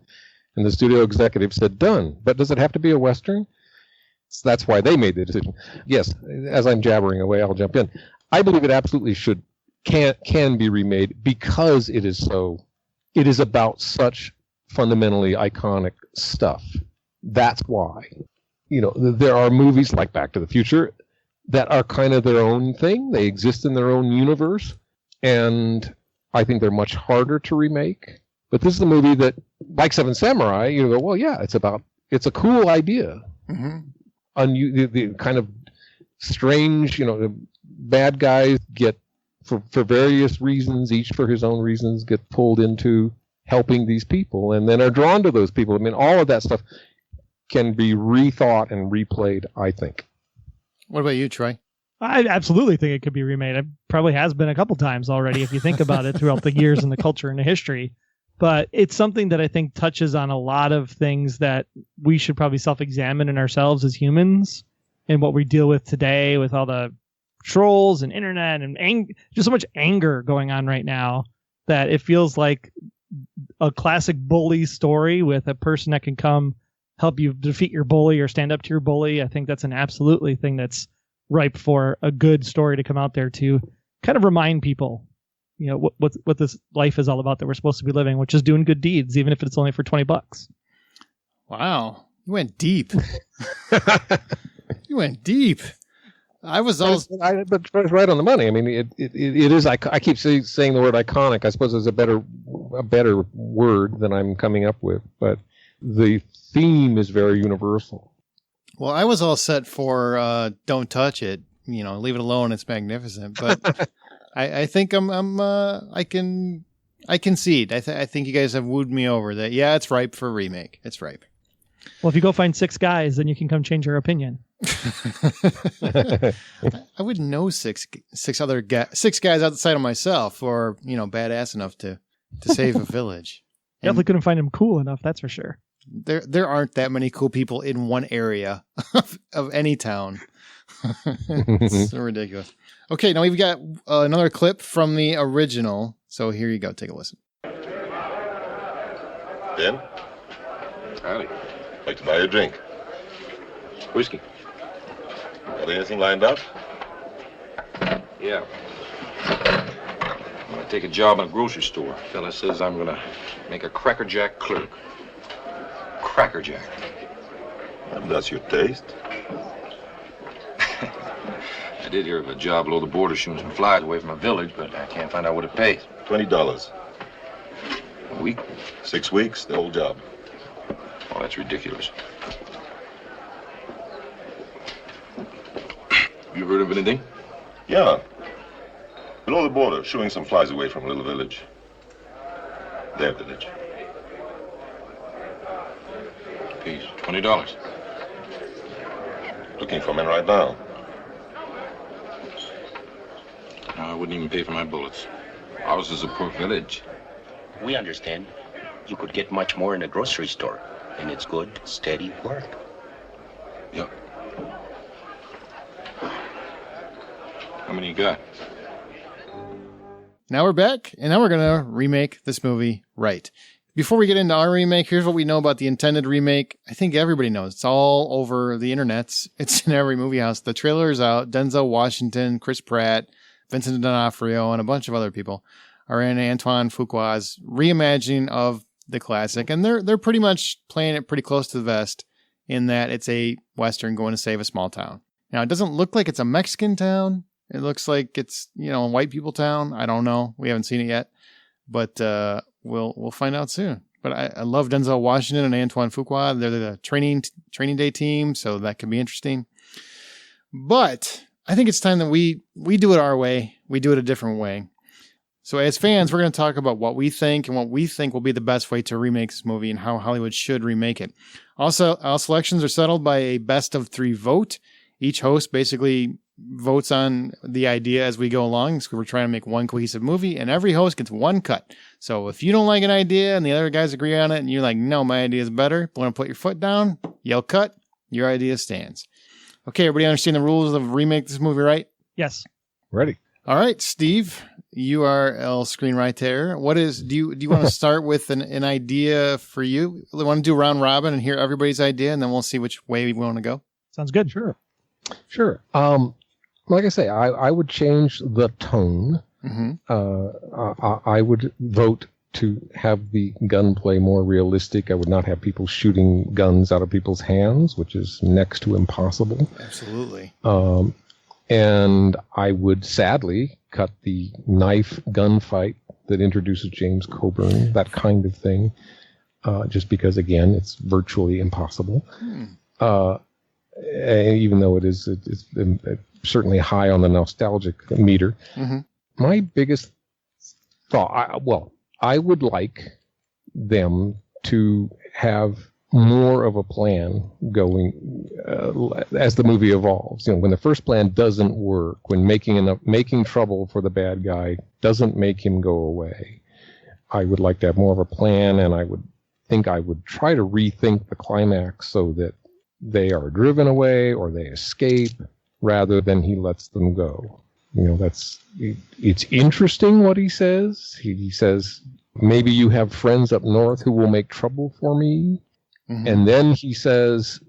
And the studio executive said, done. But does it have to be a Western? So that's why they made the decision. Yes, as I'm jabbering away, I'll jump in. I believe it absolutely can be remade because it is about such fundamentally iconic stuff. That's why. There are movies like Back to the Future that are kind of their own thing. They exist in their own universe, and I think they're much harder to remake. But this is a movie that, like Seven Samurai, you go, well, yeah, it's a cool idea. The kind of strange, the bad guys get, for various reasons, each for his own reasons, get pulled into helping these people and then are drawn to those people. I mean, all of that stuff can be rethought and replayed, I think. What about you, Troy? I absolutely think it could be remade. It probably has been a couple times already if you think about it throughout the years and the culture and the history. But it's something that I think touches on a lot of things that we should probably self-examine in ourselves as humans and what we deal with today with all the trolls and internet and just so much anger going on right now that it feels like a classic bully story with a person that can come help you defeat your bully or stand up to your bully. I think that's an absolutely thing that's ripe for a good story to come out there to kind of remind people, what this life is all about that we're supposed to be living, which is doing good deeds, even if it's only for $20. Wow. You went deep. You went deep. I was also, but it's right on the money. I mean, it is. I keep saying the word iconic. I suppose there's a better word than I'm coming up with, but the theme is very universal. Well, I was all set for Don't Touch It. Leave it alone. It's magnificent. But I think I concede. I think you guys have wooed me over that. Yeah, it's ripe for remake. It's ripe. Well, if you go find 6 guys, then you can come change your opinion. I wouldn't know six guys outside of myself, or badass enough to save a village. Definitely couldn't find him cool enough. That's for sure. There aren't that many cool people in one area of any town. It's so ridiculous. Okay, now we've got another clip from the original. So here you go. Take a listen. Ben? Howdy. Like to buy you a drink. Whiskey. Got anything lined up? Yeah. I'm gonna take a job in a grocery store. Fella says I'm gonna make a Cracker Jack clerk. Cracker Jack. If that's your taste. I did hear of a job below the border shooting some flies away from a village, but I can't find out what it pays. $20. A week? 6 weeks, the whole job. Oh, that's ridiculous. You heard of anything? Yeah. Below the border, shooing some flies away from a little village. Their village. Pays $20. Looking for men right now. wouldn't even pay for my bullets. Ours is a poor village. We understand. You could get much more in a grocery store, and it's good, steady work. Yep. How many you got? Now we're back, and now we're going to remake this movie right. Before we get into our remake, here's what we know about the intended remake. I think everybody knows. It's all over the internet. It's in every movie house. The trailer is out. Denzel Washington, Chris Pratt, Vincent D'Onofrio, and a bunch of other people are in Antoine Fuqua's reimagining of the classic. And they're pretty much playing it pretty close to the vest in that it's a Western going to save a small town. Now, it doesn't look like it's a Mexican town. It looks like it's, a white people town. I don't know. We haven't seen it yet. But we'll find out soon. But I love Denzel Washington and Antoine Fuqua. They're the training day team, so that could be interesting. But I think it's time that we do it our way. We do it a different way. So as fans, we're going to talk about what we think and what we think will be the best way to remake this movie and how Hollywood should remake it. Also, all selections are settled by a best of 3 vote. Each host basically votes on the idea as we go along. So we're trying to make one cohesive movie, and every host gets one cut. So if you don't like an idea and the other guys agree on it, and you're like, no, my idea is better, want to put your foot down, yell cut, your idea stands. Okay, everybody understand the rules of remake this movie, right? Yes. Ready. All right, Steve, you are El Screenwriter. Do you want to start with an idea for you? We want to do round robin and hear everybody's idea, and then we'll see which way we want to go. Sounds good. Sure. Like I say, I would change the tone. Mm-hmm. I would vote to have the gunplay more realistic. I would not have people shooting guns out of people's hands, which is next to impossible. Absolutely. And I would sadly cut the knife gunfight that introduces James Coburn, that kind of thing, just because, again, it's virtually impossible. Even though it's certainly high on the nostalgic meter. Mm-hmm. My biggest thought, I would like them to have more of a plan going as the movie evolves. When the first plan doesn't work, when making trouble for the bad guy doesn't make him go away, I would like to have more of a plan, and I would try to rethink the climax so that they are driven away or they escape rather than he lets them go. It's interesting what he says. He says, maybe you have friends up north who will make trouble for me. Mm-hmm. And then he says,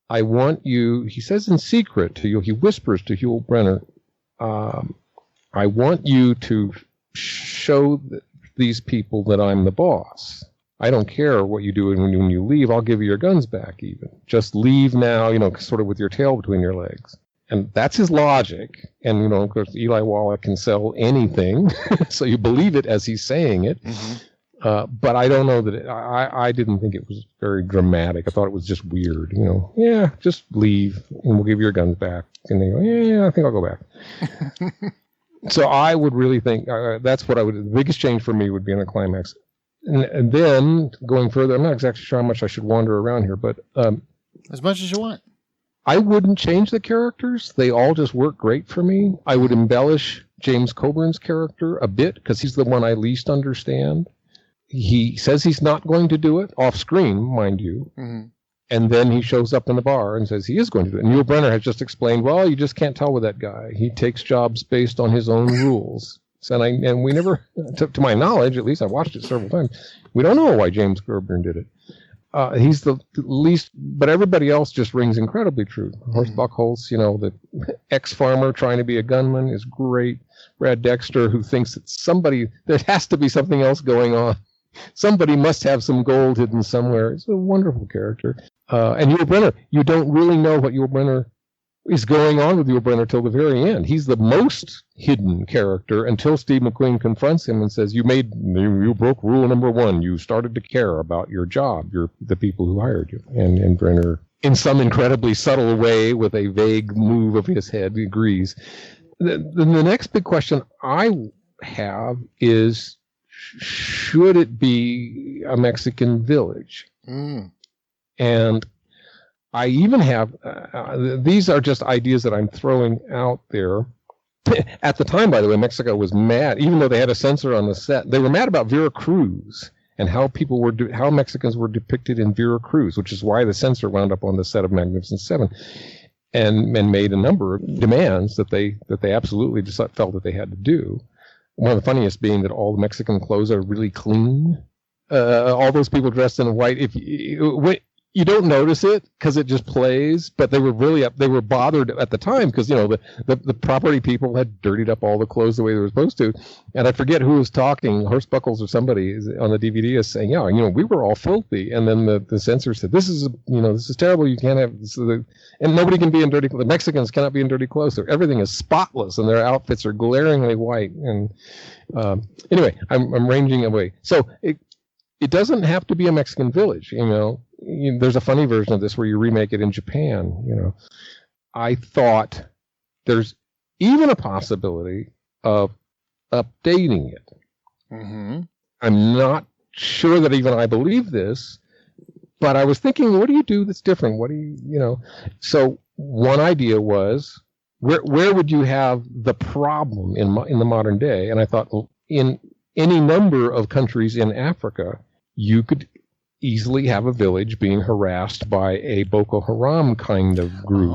I want you, he says in secret to you, he whispers to Yul Brynner, I want you to show these people that I'm the boss. I don't care what you do when you leave. I'll give you your guns back even. Just leave now, sort of with your tail between your legs. And that's his logic. And, of course, Eli Wallach can sell anything. So you believe it as he's saying it. Mm-hmm. But I don't know that I didn't think it was very dramatic. I thought it was just weird. Just leave and we'll give you your guns back. And they go, yeah, I think I'll go back. So I would really think that's what the biggest change for me would be in the climax. And then going further, I'm not exactly sure how much I should wander around here, but as much as you want. I wouldn't change the characters. They all just work great for me. I would embellish James Coburn's character a bit because he's the one I least understand. He says he's not going to do it off screen, mind you. Mm-hmm. And then he shows up in the bar and says he is going to do it. And Yul Brynner has just explained, well, you just can't tell with that guy. He takes jobs based on his own rules. And we never, to my knowledge, at least I watched it several times, we don't know why James Coburn did it. He's the least, but everybody else just rings incredibly true. Horst Buchholz, the ex-farmer trying to be a gunman is great. Brad Dexter, who thinks that there has to be something else going on. Somebody must have some gold hidden somewhere. It's a wonderful character. And Yul Brynner, you don't really know what Yul Brynner is going on with Yul Brynner till the very end. He's the most hidden character until Steve McQueen confronts him and says, you broke rule number 1. You started to care about your job, the people who hired you. And Brynner, in some incredibly subtle way, with a vague move of his head, agrees. The next big question I have is, should it be a Mexican village? And I even have, these are just ideas that I'm throwing out there. At the time, by the way, Mexico was mad, even though they had a censor on the set. They were mad about Veracruz and how how Mexicans were depicted in Veracruz, which is why the censor wound up on the set of Magnificent Seven, and made a number of demands that they absolutely just felt that they had to do. One of the funniest being that all the Mexican clothes are really clean. All those people dressed in white. If you don't notice it because it just plays, but they were really they were bothered at the time because the property people had dirtied up all the clothes the way they were supposed to. And I forget who was talking, Horse Buckles or somebody on the DVD is saying, we were all filthy. And then the censor said, this is terrible. You can't have this. And nobody can be in dirty clothes. The Mexicans cannot be in dirty clothes. Everything is spotless and their outfits are glaringly white. And anyway, I'm ranging away. So it doesn't have to be a Mexican village, There's a funny version of this where you remake it in Japan, I thought there's even a possibility of updating it. Mm-hmm. I'm not sure that even I believe this, but I was thinking, what do you do that's different? What do you? So one idea was, where would you have the problem in the modern day? And I thought, well, in any number of countries in Africa, you could easily have a village being harassed by a Boko Haram kind of group,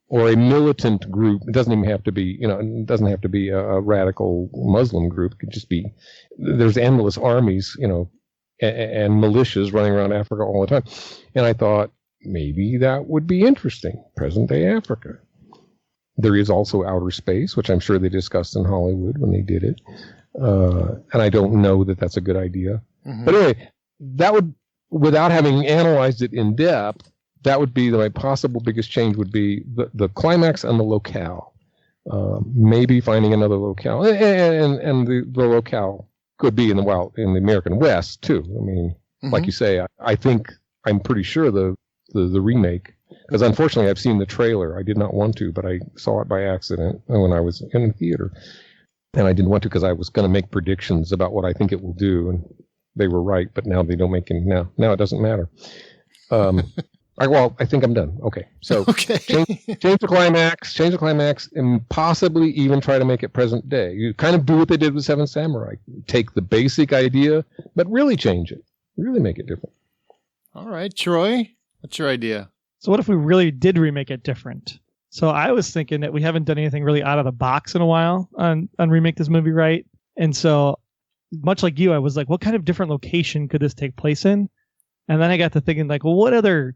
or a militant group. It doesn't even have to be, it doesn't have to be a radical Muslim group. It could just be, there's endless armies, and militias running around Africa all the time. And I thought maybe that would be interesting, present day Africa. There is also outer space, which I'm sure they discussed in Hollywood when they did it. And I don't know that that's a good idea. Mm-hmm. But anyway, that would, without having analyzed it in depth, that would be my possible biggest change would be the climax and the locale. Maybe finding another locale. And the locale could be in the American West, too. I mean, mm-hmm. Like you say, I'm pretty sure the remake, because unfortunately I've seen the trailer. I did not want to, but I saw it by accident when I was in the theater. And I didn't want to because I was going to make predictions about what I think it will do, and they were right. But now they don't make any. Now it doesn't matter. I think I'm done. Okay, so change the climax, and possibly even try to make it present day. You kind of do what they did with Seven Samurai. Take the basic idea, but really change it. Really make it different. All right, Troy, what's your idea? So what if we really did remake it different? So I was thinking that we haven't done anything really out of the box in a while on Remake This Movie Right. And so much like you, I was like, what kind of different location could this take place in? And then I got to thinking like, well, what other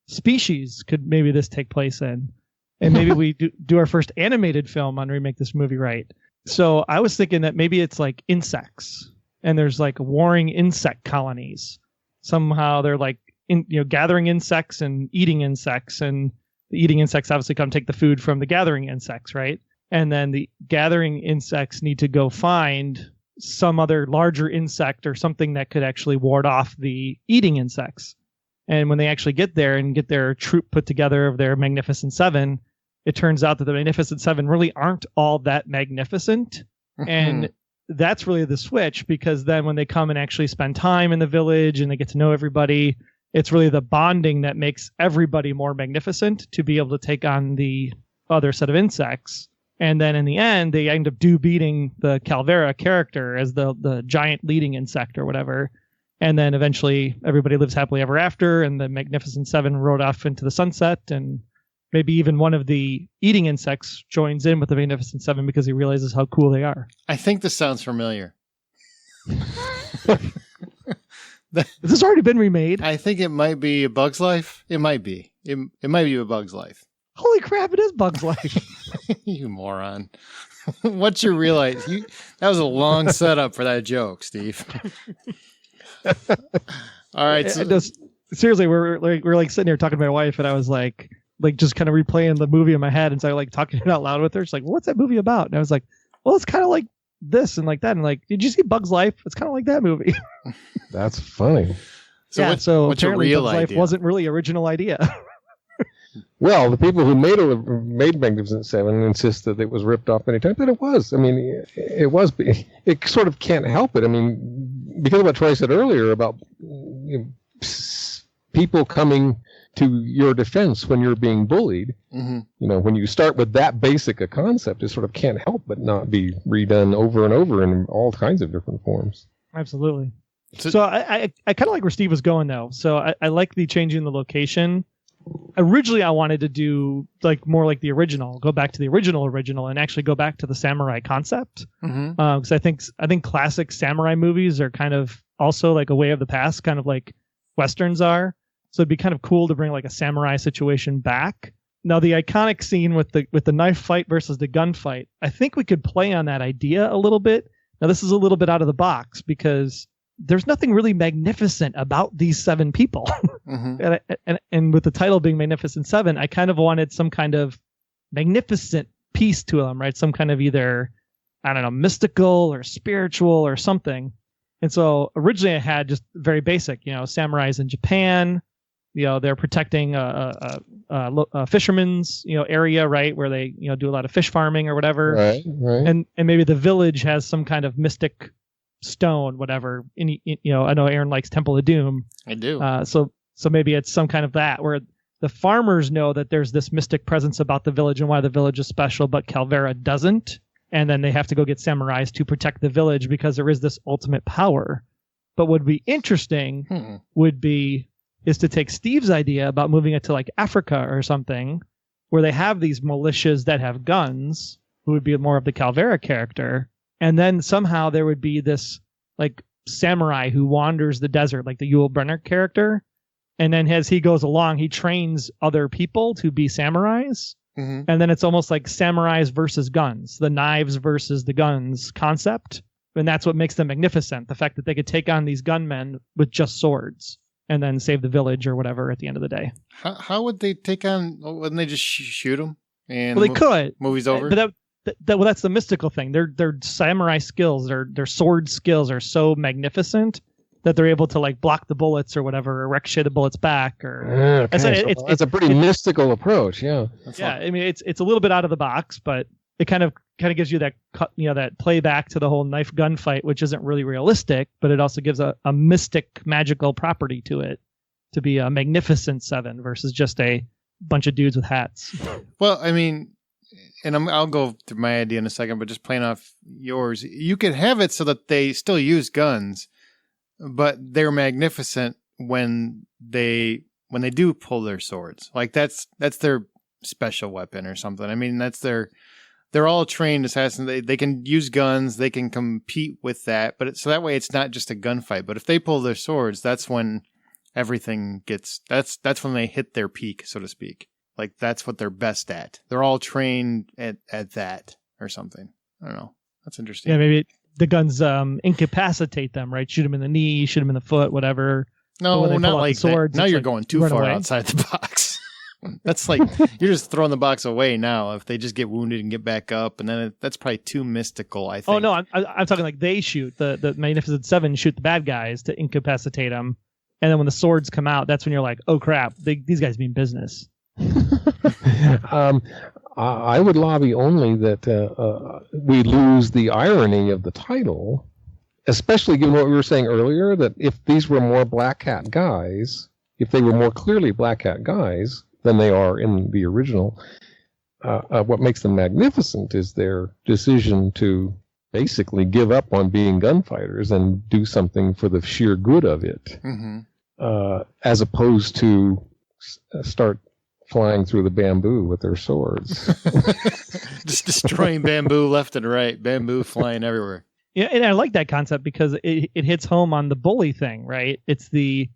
species could maybe this take place in? And maybe we do our first animated film on Remake This Movie Right. So I was thinking that maybe it's like insects, and there's like warring insect colonies. Somehow they're like, gathering insects and eating insects, and the eating insects obviously come take the food from the gathering insects, right? And then the gathering insects need to go find some other larger insect or something that could actually ward off the eating insects. And when they actually get there and get their troop put together of their Magnificent Seven, it turns out that the Magnificent Seven really aren't all that magnificent. And that's really the switch, because then when they come and actually spend time in the village and they get to know everybody, it's really the bonding that makes everybody more magnificent to be able to take on the other set of insects. And then in the end, they end up beating the Calvera character as the giant leading insect or whatever. And then eventually everybody lives happily ever after, and the Magnificent Seven rode off into the sunset, and maybe even one of the eating insects joins in with the Magnificent Seven because he realizes how cool they are. I think this sounds familiar. Has this already been remade? I think it might be A Bug's Life. It might be. It might be A Bug's Life. Holy crap, it is Bug's Life. You moron. What's your real idea? That was a long setup for that joke, Steve. All right. So, seriously, we're like sitting here talking to my wife, and I was like just kind of replaying the movie in my head, and so I like talking it out loud with her. She's like, well, what's that movie about? And I was like, well, it's kind of like this and like that. And like, did you see Bug's Life? It's kind of like that movie. That's funny. So what's your real Bug's idea? Life wasn't really original idea. Well, the people who made Magnificent Seven insist that it was ripped off many times, but it was. I mean, it was. It sort of can't help it. I mean, because of what Troy said earlier about people coming to your defense when you're being bullied. Mm-hmm. You know, when you start with that basic a concept, it sort of can't help but not be redone over and over in all kinds of different forms. Absolutely. So I kind of like where Steve was going, though. So I like the changing the location. Originally, I wanted to do like more like the original, go back to the original, and actually go back to the samurai concept. Because I think classic samurai movies are kind of also like a way of the past, kind of like Westerns are. So it'd be kind of cool to bring like a samurai situation back. Now, the iconic scene with the knife fight versus the gunfight, I think we could play on that idea a little bit. Now, this is a little bit out of the box because there's nothing really magnificent about these 7 people. And with the title being Magnificent Seven, I kind of wanted some kind of magnificent piece to them, right? Some kind of either, I don't know, mystical or spiritual or something. And so originally I had just very basic, samurais in Japan, they're protecting a fisherman's, area, right? Where they, do a lot of fish farming or whatever. Right. And maybe the village has some kind of mystic stone, whatever. I know Aaron likes Temple of Doom. I do. So maybe it's some kind of that where the farmers know that there's this mystic presence about the village and why the village is special, but Calvera doesn't. And then they have to go get samurais to protect the village because there is this ultimate power. But what would be interesting is to take Steve's idea about moving it to like Africa or something, where they have these militias that have guns, who would be more of the Calvera character. And then somehow there would be this like samurai who wanders the desert, like the Yul Brynner character. And then as he goes along, he trains other people to be samurais. And then it's almost like samurais versus guns, the knives versus the guns concept. And that's what makes them magnificent. The fact that they could take on these gunmen with just swords and then save the village or whatever at the end of the day. How would they take on, wouldn't they just shoot them? And well, they could. Movie's over? But that's the mystical thing. Their samurai skills, their sword skills are so magnificent that they're able to like block the bullets or whatever, or ricochet the bullets back. Or it's a pretty mystical approach. Yeah. I mean, it's a little bit out of the box, but it kind of gives you that that playback to the whole knife gunfight, which isn't really realistic, but it also gives a mystic magical property to it, to be a Magnificent Seven versus just a bunch of dudes with hats. Well, I mean, and I'll go through my idea in a second, but just playing off yours, you could have it so that they still use guns, but they're magnificent when they do pull their swords. Like that's their special weapon or something. I mean, they're all trained assassins. They can use guns. They can compete with that. But so that way it's not just a gunfight. But if they pull their swords, that's when everything gets, that's when they hit their peak, so to speak. Like that's what they're best at. They're all trained at that or something. I don't know. That's interesting. Yeah, maybe the guns incapacitate them, right? Shoot them in the knee, shoot them in the foot, whatever. No, not like swords. Now you're going too far away. Outside the box. That's like, you're just throwing the box away now. If they just get wounded and get back up, and then that's probably too mystical, I think. Oh, no, I'm talking like they shoot, the Magnificent Seven shoot the bad guys to incapacitate them. And then when the swords come out, that's when you're like, oh, crap, these guys mean business. I would lobby only that we lose the irony of the title, especially given what we were saying earlier, that if these were more black hat guys, if they were more clearly black hat guys than they are in the original, what makes them magnificent is their decision to basically give up on being gunfighters and do something for the sheer good of it, as opposed to start flying through the bamboo with their swords. Just destroying bamboo left and right, bamboo flying everywhere. Yeah, and I like that concept because it hits home on the bully thing, right? It's you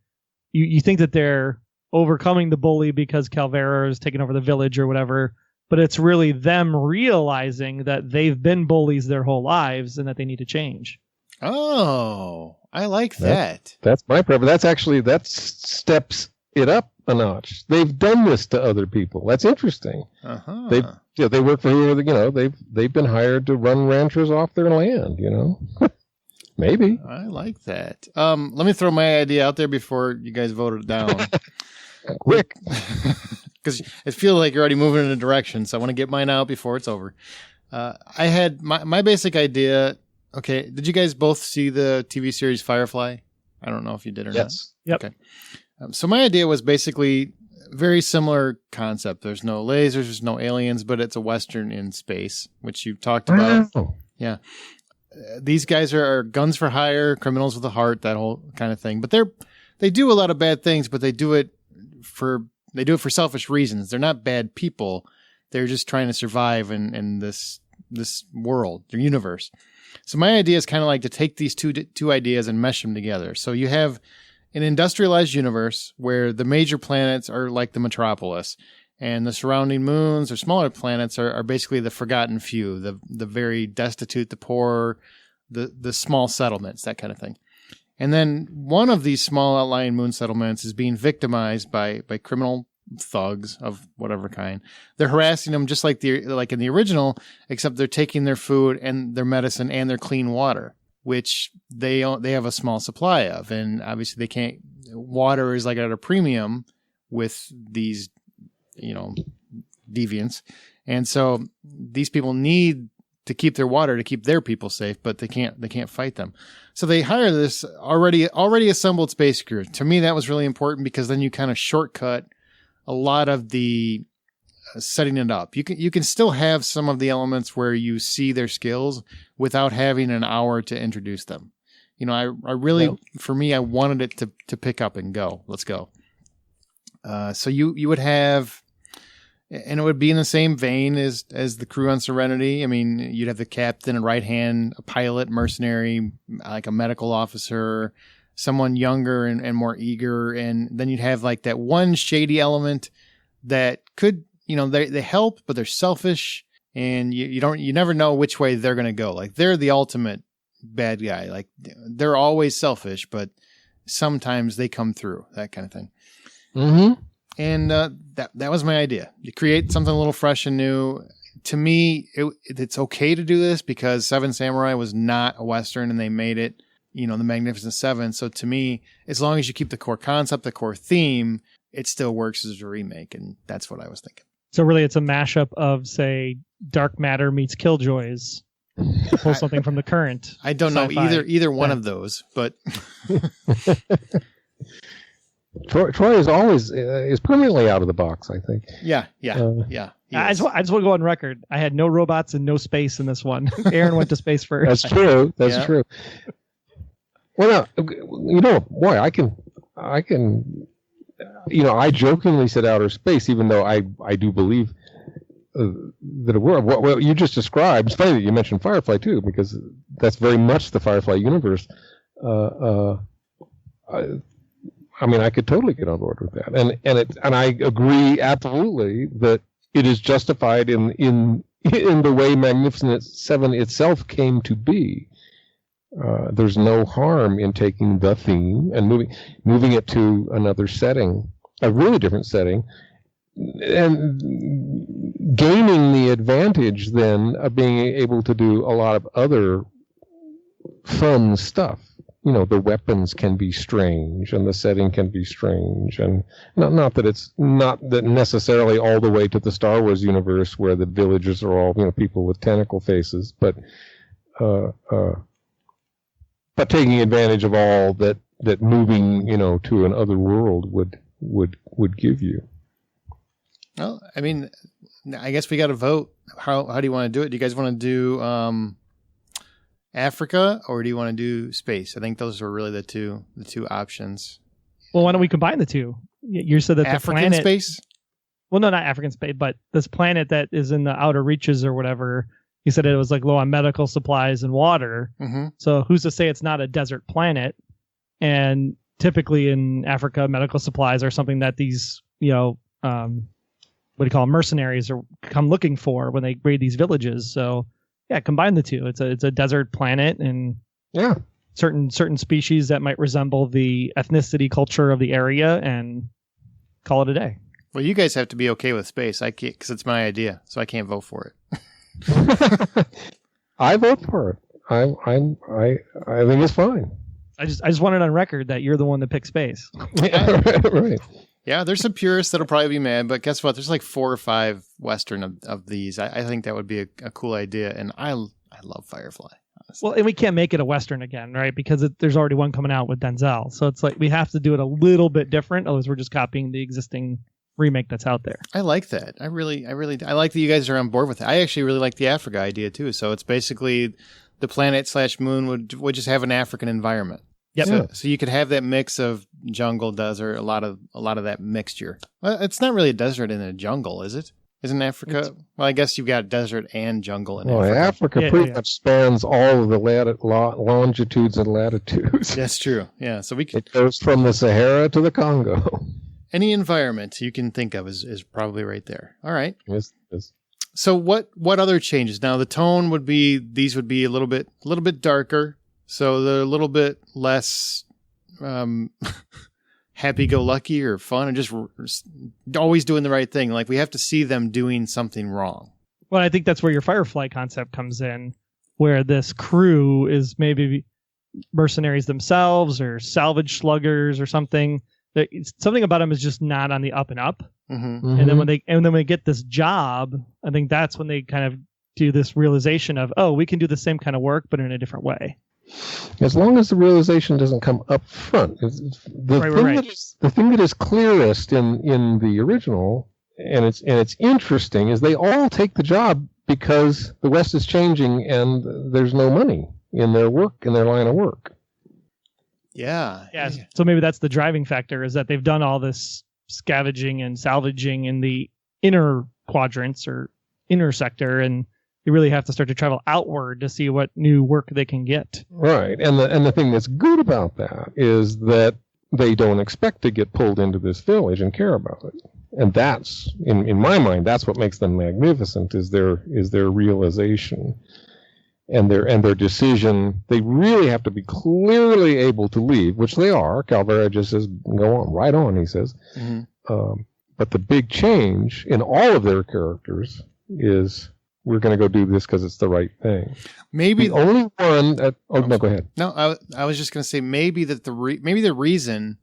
think that they're overcoming the bully because Calvera is taking over the village or whatever, but it's really them realizing that they've been bullies their whole lives and that they need to change. Oh, I like that. That's my preference. That steps it up a notch. They've done this to other people. That's interesting. They work for whoever, they've been hired to run ranchers off their land, Maybe. I like that. Let me throw my idea out there before you guys vote it down. Quick. Because it feels like you're already moving in a direction, so I want to get mine out before it's over. I had my basic idea. Okay, did you guys both see the TV series Firefly? I don't know if you did or not. Yes. Yep. Okay. So my idea was basically very similar concept. There's no lasers, there's no aliens, but it's a Western in space, which you talked about. Oh. Yeah. These guys are guns for hire, criminals with a heart, that whole kind of thing. But they do a lot of bad things, but they do it for selfish reasons. They're not bad people. They're just trying to survive in this world, their universe. So my idea is kind of like to take these two ideas and mesh them together. So you have an industrialized universe where the major planets are like the metropolis, and the surrounding moons or smaller planets are basically the forgotten few, the very destitute, the poor, the small settlements, that kind of thing. And then one of these small outlying moon settlements is being victimized by criminal thugs of whatever kind. They're harassing them just like in the original, except they're taking their food and their medicine and their clean water, which they have a small supply of. And obviously they can't, water is like at a premium with these, deviants. And so these people need to keep their water to keep their people safe, but they can't fight them. So they hire this already assembled space crew. To me, that was really important because then you kind of shortcut a lot of the setting it up. You can still have some of the elements where you see their skills without having an hour to introduce them. I really, for me, I wanted it to pick up and go. Let's go. So you would have, and it would be in the same vein as the crew on Serenity. I mean, you'd have the captain, a right hand, a pilot, mercenary, like a medical officer, someone younger and more eager. And then you'd have like that one shady element that could, they help, but they're selfish, and you never know which way they're going to go. Like they're the ultimate bad guy. Like they're always selfish, but sometimes they come through, that kind of thing. Mm-hmm. And that was my idea. You create something a little fresh and new. To me, it's okay to do this because Seven Samurai was not a Western, and they made it, the Magnificent Seven. So to me, as long as you keep the core concept, the core theme, it still works as a remake, and that's what I was thinking. So really, it's a mashup of, say, Dark Matter meets Killjoys. To pull something from the current. I don't know either one of those, but Troy is always is permanently out of the box, I think. Yeah. I just want to go on record. I had no robots and no space in this one. Aaron went to space first. That's true. That's true. Well, boy, I can. I jokingly said outer space, even though I do believe that it were. What you just described. It's funny that you mentioned Firefly too, because that's very much the Firefly universe. I could totally get on board with that, and I agree absolutely that it is justified in the way Magnificent Seven itself came to be. There's no harm in taking the theme and moving it to another setting, a really different setting, and gaining the advantage then of being able to do a lot of other fun stuff. The weapons can be strange, and the setting can be strange, and not that it's not that necessarily all the way to the Star Wars universe where the villagers are all people with tentacle faces, but taking advantage of all that moving to another world would give you. Well, I guess we got to vote. How do you want to do it? Do you guys want to do Africa, or do you want to do space? I think those are really the two options. Well, why don't we combine the two? You said that African the planet, space? Well, no, not African space, but this planet that is in the outer reaches or whatever. You said it was like low on medical supplies and water. Mm-hmm. So who's to say it's not a desert planet? And typically in Africa, medical supplies are something that these, what do you call them, mercenaries come looking for when they raid these villages. So yeah, combine the two. It's a desert planet, and certain species that might resemble the ethnicity culture of the area, and call it a day. Well, you guys have to be okay with space. I can't, because it's my idea, so I can't vote for it. I vote for it. I think it's fine. I just want it on record that you're the one that picked space. Right. Yeah, there's some purists that'll probably be mad, but guess what? There's like 4 or 5 Western of these. I think that would be a cool idea, and I love Firefly. Honestly. Well, and we can't make it a Western again, right? Because there's already one coming out with Denzel. So it's like we have to do it a little bit different, otherwise we're just copying the existing remake that's out there. I like that. I like that you guys are on board with it. I actually really like the Africa idea too. So it's basically the planet/moon would just have an African environment. Yep. So you could have that mix of jungle, desert, a lot of that mixture. Well, it's not really a desert in a jungle, is it? Isn't Africa? Well, I guess you've got desert and jungle in Africa. Africa pretty much spans all of the longitudes and latitudes. That's true. Yeah. So it goes from the Sahara to the Congo. Any environment you can think of is probably right there. All right. Yes. So what other changes? Now the tone would be, these would be a little bit darker. So they're a little bit less happy-go-lucky or fun, and just always doing the right thing. Like we have to see them doing something wrong. Well, I think that's where your Firefly concept comes in, where this crew is maybe mercenaries themselves or salvage sluggers or something. Something about them is just not on the up and up. Mm-hmm. And then when they get this job, I think that's when they kind of do this realization of, oh, we can do the same kind of work, but in a different way. As long as the realization doesn't come up front. The thing that is clearest in the original, and it's interesting, is they all take the job because the West is changing and there's no money in their work, in their line of work. Yeah. So maybe that's the driving factor, is that they've done all this scavenging and salvaging in the inner quadrants or inner sector, and you really have to start to travel outward to see what new work they can get. Right. And the thing that's good about that is that they don't expect to get pulled into this village and care about it. And that's, in my mind, that's what makes them magnificent, is their realization and their decision. They really have to be clearly able to leave, which they are. Calvera just says, go on, right on, he says. Mm-hmm. But the big change in all of their characters is, we're going to go do this because it's the right thing. Maybe the only one. No, go ahead. No, I was just going to say maybe that maybe the reason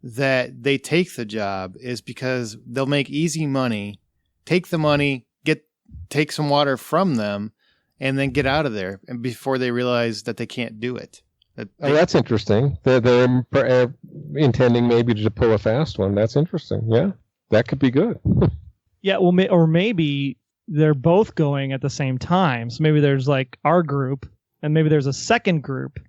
that they take the job is because they'll make easy money, take the money, take some water from them, and then get out of there, and before they realize that they can't do it. That's interesting. They're intending maybe to pull a fast one. That's interesting. Yeah, that could be good. Yeah, well, or maybe they're both going at the same time. So maybe there's like our group, and maybe there's a second group,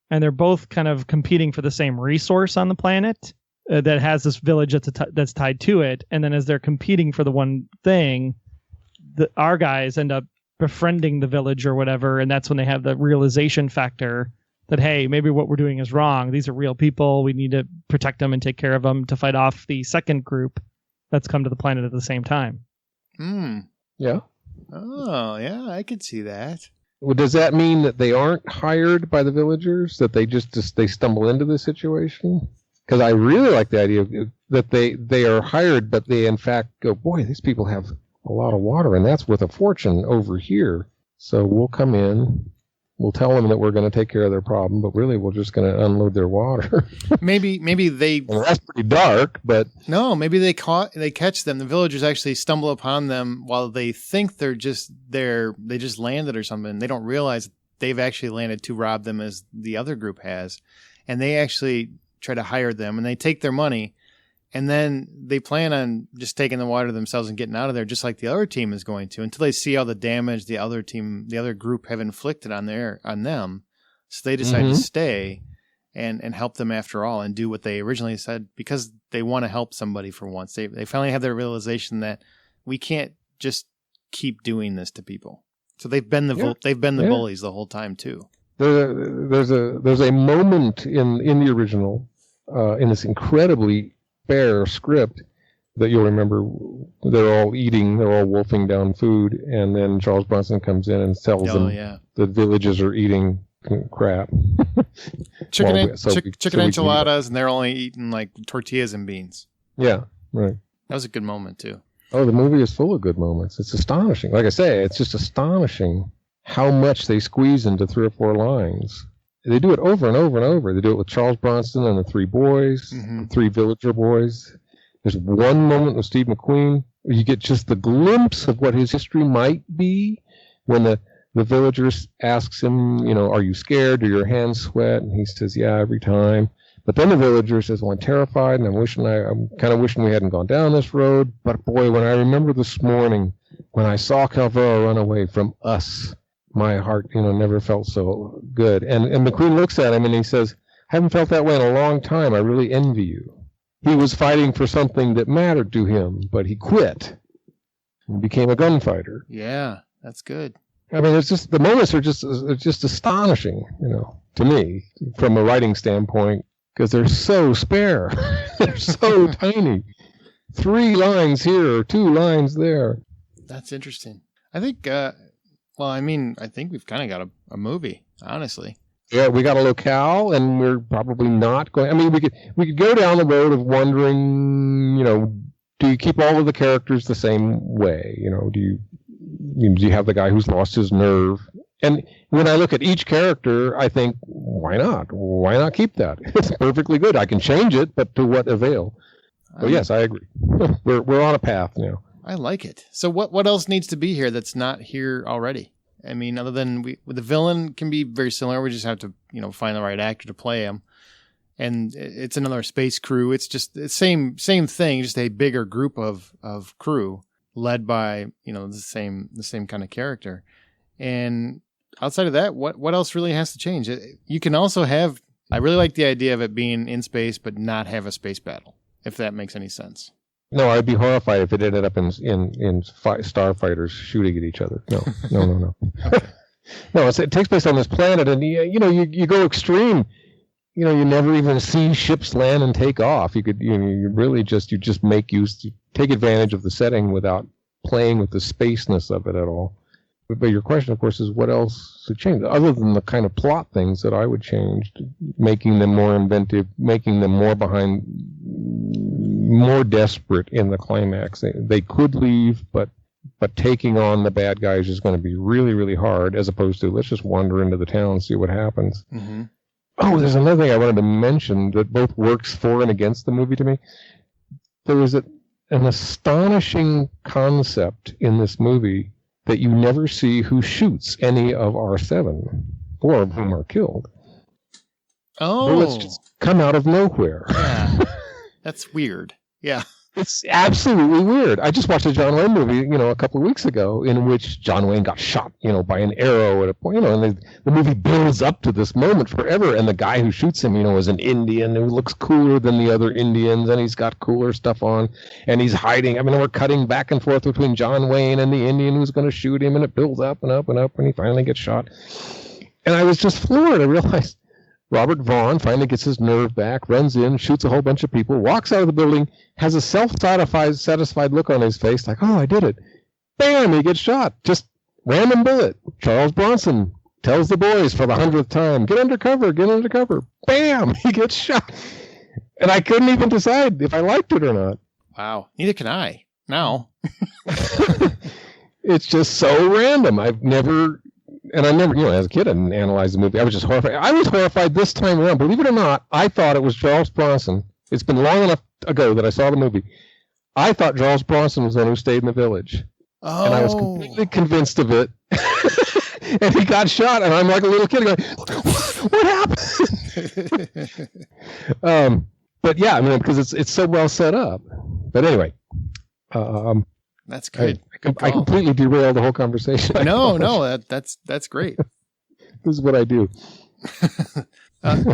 and they're both kind of competing for the same resource on the planet that has this village that's tied to it. And then as they're competing for the one thing, our guys end up befriending the village or whatever, and that's when they have the realization factor that, hey, maybe what we're doing is wrong. These are real people. We need to protect them and take care of them to fight off the second group that's come to the planet at the same time. Yeah. Oh, yeah, I could see that. Well, does that mean that they aren't hired by the villagers, that they they stumble into this situation? Because I really like the idea that they are hired, but they in fact go, boy, these people have a lot of water, and that's worth a fortune over here. So we'll come in, we'll tell them that we're going to take care of their problem, but really we're just going to unload their water. maybe they. Well, that's pretty dark, but no, maybe they catch them. The villagers actually stumble upon them while they think they just landed or something. They don't realize they've actually landed to rob them, as the other group has, and they actually try to hire them, and they take their money, and then they plan on just taking the water themselves and getting out of there, just like the other team is going to, until they see all the damage the other group have inflicted on them. So they decide to stay and help them after all, and do what they originally said, because they want to help somebody for once. They finally have their realization that we can't just keep doing this to people. So they've been the bullies the whole time too. There's a moment in the original, in this incredibly fair script, that you'll remember. They're all wolfing down food, and then Charles Bronson comes in and tells them the villages are eating crap. Chicken enchiladas, and they're only eating like tortillas and beans. Yeah, right. That was a good moment too. Oh, the movie is full of good moments. It's astonishing. Like I say, it's just astonishing how much they squeeze into 3 or 4 lines. They do it over and over and over. They do it with Charles Bronson and the 3 boys, the 3 villager boys. There's one moment with Steve McQueen where you get just the glimpse of what his history might be, when the villagers asks him, are you scared? Do your hands sweat? And he says, yeah, every time. But then the villager says, well, I'm terrified, and I'm kind of wishing we hadn't gone down this road. But boy, when I remember this morning, when I saw Calvero run away from us, my heart, never felt so good. And McQueen looks at him and he says, I haven't felt that way in a long time. I really envy you. He was fighting for something that mattered to him, but he quit and became a gunfighter. Yeah, that's good. I mean, it's just, the moments are just astonishing, to me, from a writing standpoint, because they're so spare. They're so tiny. 3 lines here or 2 lines there. That's interesting. I think, I think we've kind of got a movie, honestly. Yeah, we got a locale, and we're probably not going. I mean, we could go down the road of wondering, do you keep all of the characters the same way? Do you have the guy who's lost his nerve? And when I look at each character, I think, why not? Why not keep that? It's perfectly good. I can change it, but to what avail? So yes, I agree. We're on a path now. I like it. So what else needs to be here that's not here already? I mean, other than the villain can be very similar. We just have to, find the right actor to play him. And it's another space crew. It's just the same thing, just a bigger group of crew led by, the same kind of character. And outside of that, what else really has to change? You can also have, I really like the idea of it being in space, but not have a space battle, if that makes any sense. No, I'd be horrified if it ended up in starfighters shooting at each other. No. Okay. No, it takes place on this planet, and you go extreme. You never even see ships land and take off. You take advantage of the setting without playing with the spaceness of it at all. But your question, of course, is what else to change, other than the kind of plot things that I would change, making them more inventive, making them more desperate in the climax. They could leave, but taking on the bad guys is going to be really, really hard, as opposed to let's just wander into the town and see what happens. Mm-hmm. Oh, there's another thing I wanted to mention that both works for and against the movie to me. There was an astonishing concept in this movie that you never see who shoots any of our 7, 4 of whom are killed. Oh. Bullets just come out of nowhere. Yeah. That's weird. Yeah. It's absolutely weird. I just watched a John Wayne movie, a couple of weeks ago, in which John Wayne got shot, by an arrow at a point, and the movie builds up to this moment forever, and the guy who shoots him, is an Indian who looks cooler than the other Indians, and he's got cooler stuff on, and he's hiding. I mean, we're cutting back and forth between John Wayne and the Indian who's going to shoot him, and it builds up and up and up, and he finally gets shot. And I was just floored. I realized Robert Vaughn finally gets his nerve back, runs in, shoots a whole bunch of people, walks out of the building, has a satisfied look on his face, like, oh, I did it. Bam, he gets shot. Just random bullet. Charles Bronson tells the boys for the 100th time, get under cover. Bam, he gets shot. And I couldn't even decide if I liked it or not. Wow. Neither can I. Now. It's just so random. I never, as a kid, I didn't analyze the movie. I was just horrified. I was horrified this time around. Believe it or not, I thought it was Charles Bronson. It's been long enough ago that I saw the movie. I thought Charles Bronson was the one who stayed in the village. Oh. And I was completely convinced of it. And he got shot, and I'm like a little kid going, what happened? But yeah, because it's so well set up. But anyway. That's good. I completely derailed the whole conversation. No, that's great. This is what I do.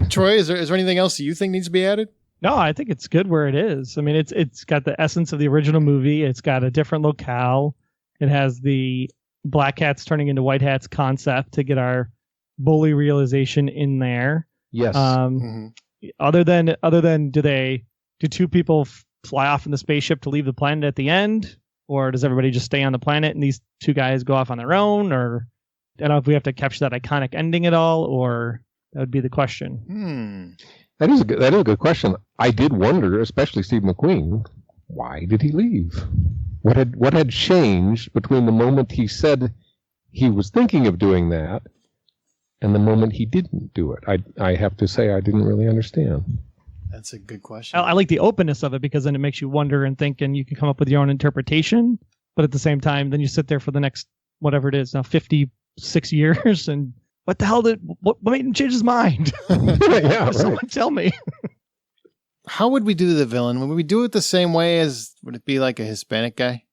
Troy, is there anything else you think needs to be added? No, I think it's good where it is. I mean, it's got the essence of the original movie. It's got a different locale. It has the black hats turning into white hats concept to get our bully realization in there. Yes. Other than do 2 people fly off in the spaceship to leave the planet at the end, or does everybody just stay on the planet and these 2 guys go off on their own? Or I don't know if we have to capture that iconic ending at all, or that would be the question. That is a good question. I did wonder, especially Steve McQueen, why did he leave? What had changed between the moment he said he was thinking of doing that and the moment he didn't do it? I have to say I didn't really understand. That's a good question. I like the openness of it, because then it makes you wonder and think, and you can come up with your own interpretation. But at the same time, then you sit there for the next, whatever it is now, 56 years, and what the hell what made him change his mind? Yeah, right. Someone tell me. How would we do the villain? Would we do it the same way as, would it be like a Hispanic guy?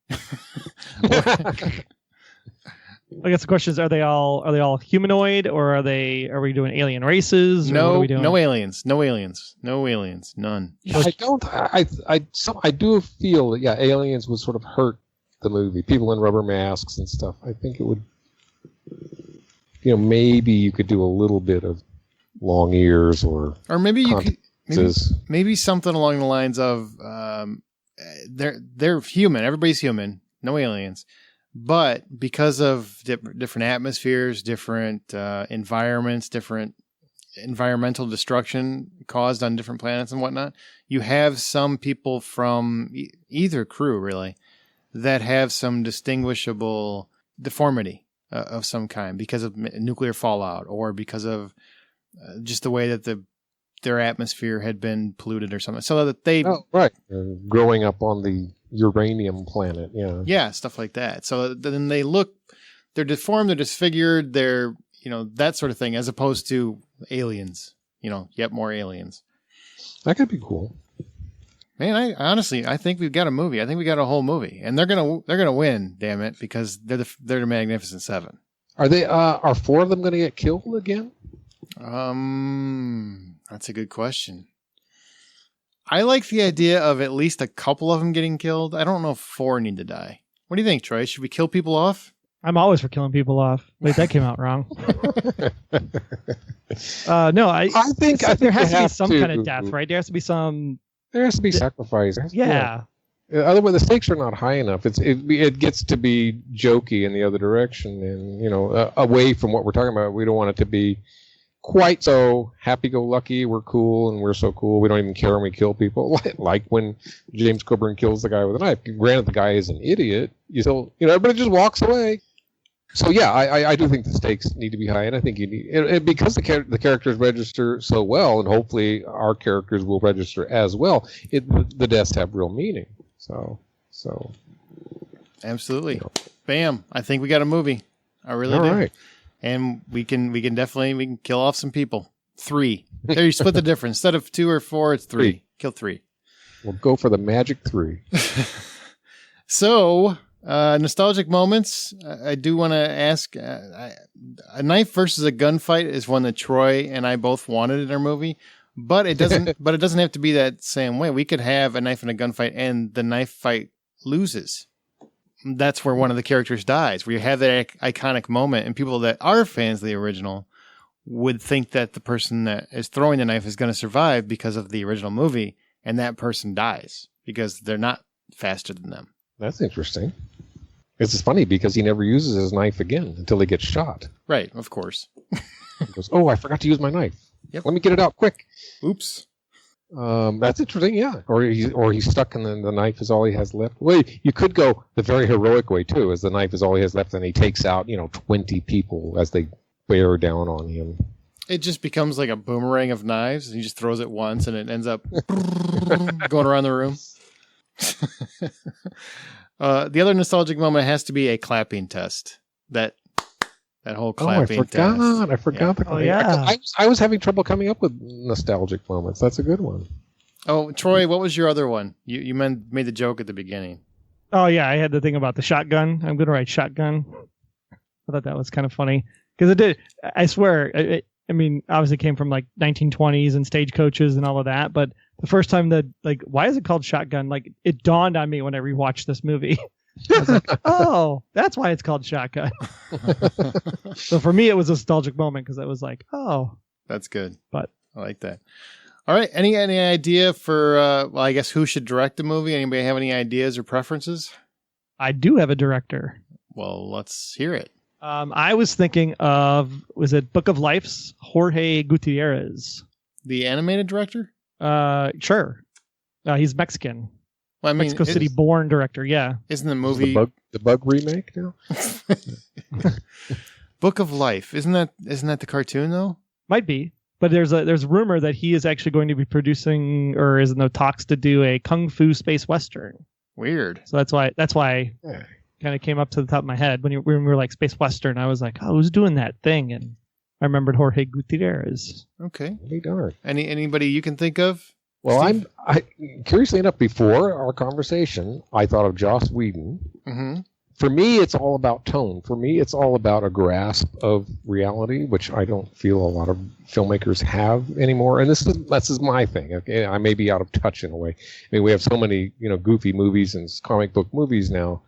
I guess the question is: Are they all humanoid, or are we doing alien races? Or what are we doing? No aliens, none. I do feel that aliens would sort of hurt the movie. People in rubber masks and stuff. I think it would. Maybe you could do a little bit of long ears, or maybe you could maybe something along the lines of they're human. Everybody's human. No aliens. But because of different atmospheres, different environments, different environmental destruction caused on different planets and whatnot, you have some people from either crew, really, that have some distinguishable deformity of some kind because of nuclear fallout or because of just the way that their atmosphere had been polluted or something. So that they... Oh, right. Growing up on the uranium planet, yeah. Yeah, stuff like that. So then they're deformed, they're disfigured, they're, that sort of thing, as opposed to aliens, yet more aliens. That could be cool. Man, I honestly think we've got a movie. I think we got a whole movie, and they're gonna win, damn it, because they're the Magnificent Seven. Are they? Are 4 of them going to get killed again? That's a good question. I like the idea of at least a couple of them getting killed. I don't know if 4 need to die. What do you think, Troy? Should we kill people off? I'm always for killing people off. Wait, that came out wrong. No, I think there has to be some kind of death, right? There has to be some. There has to be sacrifice. Yeah. Otherwise, the stakes are not high enough. It gets to be jokey in the other direction, and away from what we're talking about. We don't want it to be quite so happy-go-lucky. We're cool, and we're so cool. We don't even care when we kill people. Like when James Coburn kills the guy with a knife. Granted, the guy is an idiot. You still, everybody just walks away. So yeah, I do think the stakes need to be high, and I think you need, and because the characters register so well, and hopefully our characters will register as well. The deaths have real meaning. So. Absolutely. Bam! I think we got a movie. I really do. Right. And we can definitely kill off some people. 3. There, you split the difference. Instead of 2 or 4, it's 3. Kill 3. We'll go for the magic 3. So, nostalgic moments. I do want to ask: a knife versus a gunfight is one that Troy and I both wanted in our movie, but it doesn't. But it doesn't have to be that same way. We could have a knife and a gunfight, and the knife fight loses. That's where one of the characters dies, where you have that iconic moment, and people that are fans of the original would think that the person that is throwing the knife is going to survive because of the original movie, and that person dies because they're not faster than them. That's interesting. It's funny because he never uses his knife again until he gets shot. Right, of course. He goes, "Oh, I forgot to use my knife. Yep. Let me get it out quick." Oops. That's interesting, yeah. Or he's stuck and then the knife is all he has left. Well, you could go the very heroic way too, as the knife is all he has left, and he takes out 20 people as they bear down on him. It just becomes like a boomerang of knives, and he just throws it once, and it ends up going around the room. The other nostalgic moment has to be a clapping test. That whole clapping test. I forgot. Oh, yeah. I was having trouble coming up with nostalgic moments. That's a good one. Oh, Troy, what was your other one? You made the joke at the beginning. Oh, yeah. I had the thing about the shotgun. I'm going to write shotgun. I thought that was kind of funny because it did. I swear. Obviously it came from like 1920s and stagecoaches and all of that. But the first time why is it called shotgun? Like, it dawned on me when I rewatched this movie. I was like, oh, that's why it's called shotgun. So for me, it was a nostalgic moment because I was like, oh, that's good. But I like that. All right. Any idea for, I guess who should direct the movie? Anybody have any ideas or preferences? I do have a director. Well, let's hear it. I was thinking of, was it Book of Life's Jorge Gutierrez? The animated director? Sure. He's Mexican. Well, Mexico City born director, yeah. Isn't the movie the bug remake now? Book of Life. Isn't that the cartoon though? Might be. But there's rumor that he is actually going to be producing, or is in the talks to do, a kung fu space western. Weird. So that's why kind of came up to the top of my head when we were like space western. I was like, oh, who's doing that thing? And I remembered Jorge Gutierrez. Okay. Hey, darn. Anybody you can think of? Well, Steve? curiously enough, before our conversation, I thought of Joss Whedon. Mm-hmm. For me, it's all about tone. For me, it's all about a grasp of reality, which I don't feel a lot of filmmakers have anymore. And this is my thing. Okay, I may be out of touch in a way. I mean, we have so many, goofy movies and comic book movies now,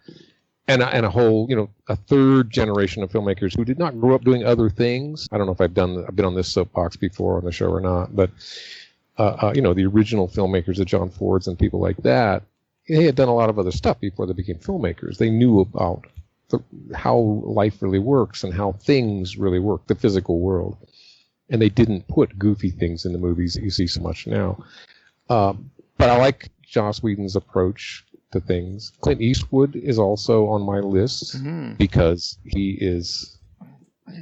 and a whole, a third generation of filmmakers who did not grow up doing other things. I don't know if I've been on this soapbox before on the show or not, but the original filmmakers, the John Fords and people like that, they had done a lot of other stuff before they became filmmakers. They knew about how life really works and how things really work, the physical world. And they didn't put goofy things in the movies that you see so much now. But I like Joss Whedon's approach to things. Clint Eastwood is also on my list because he is,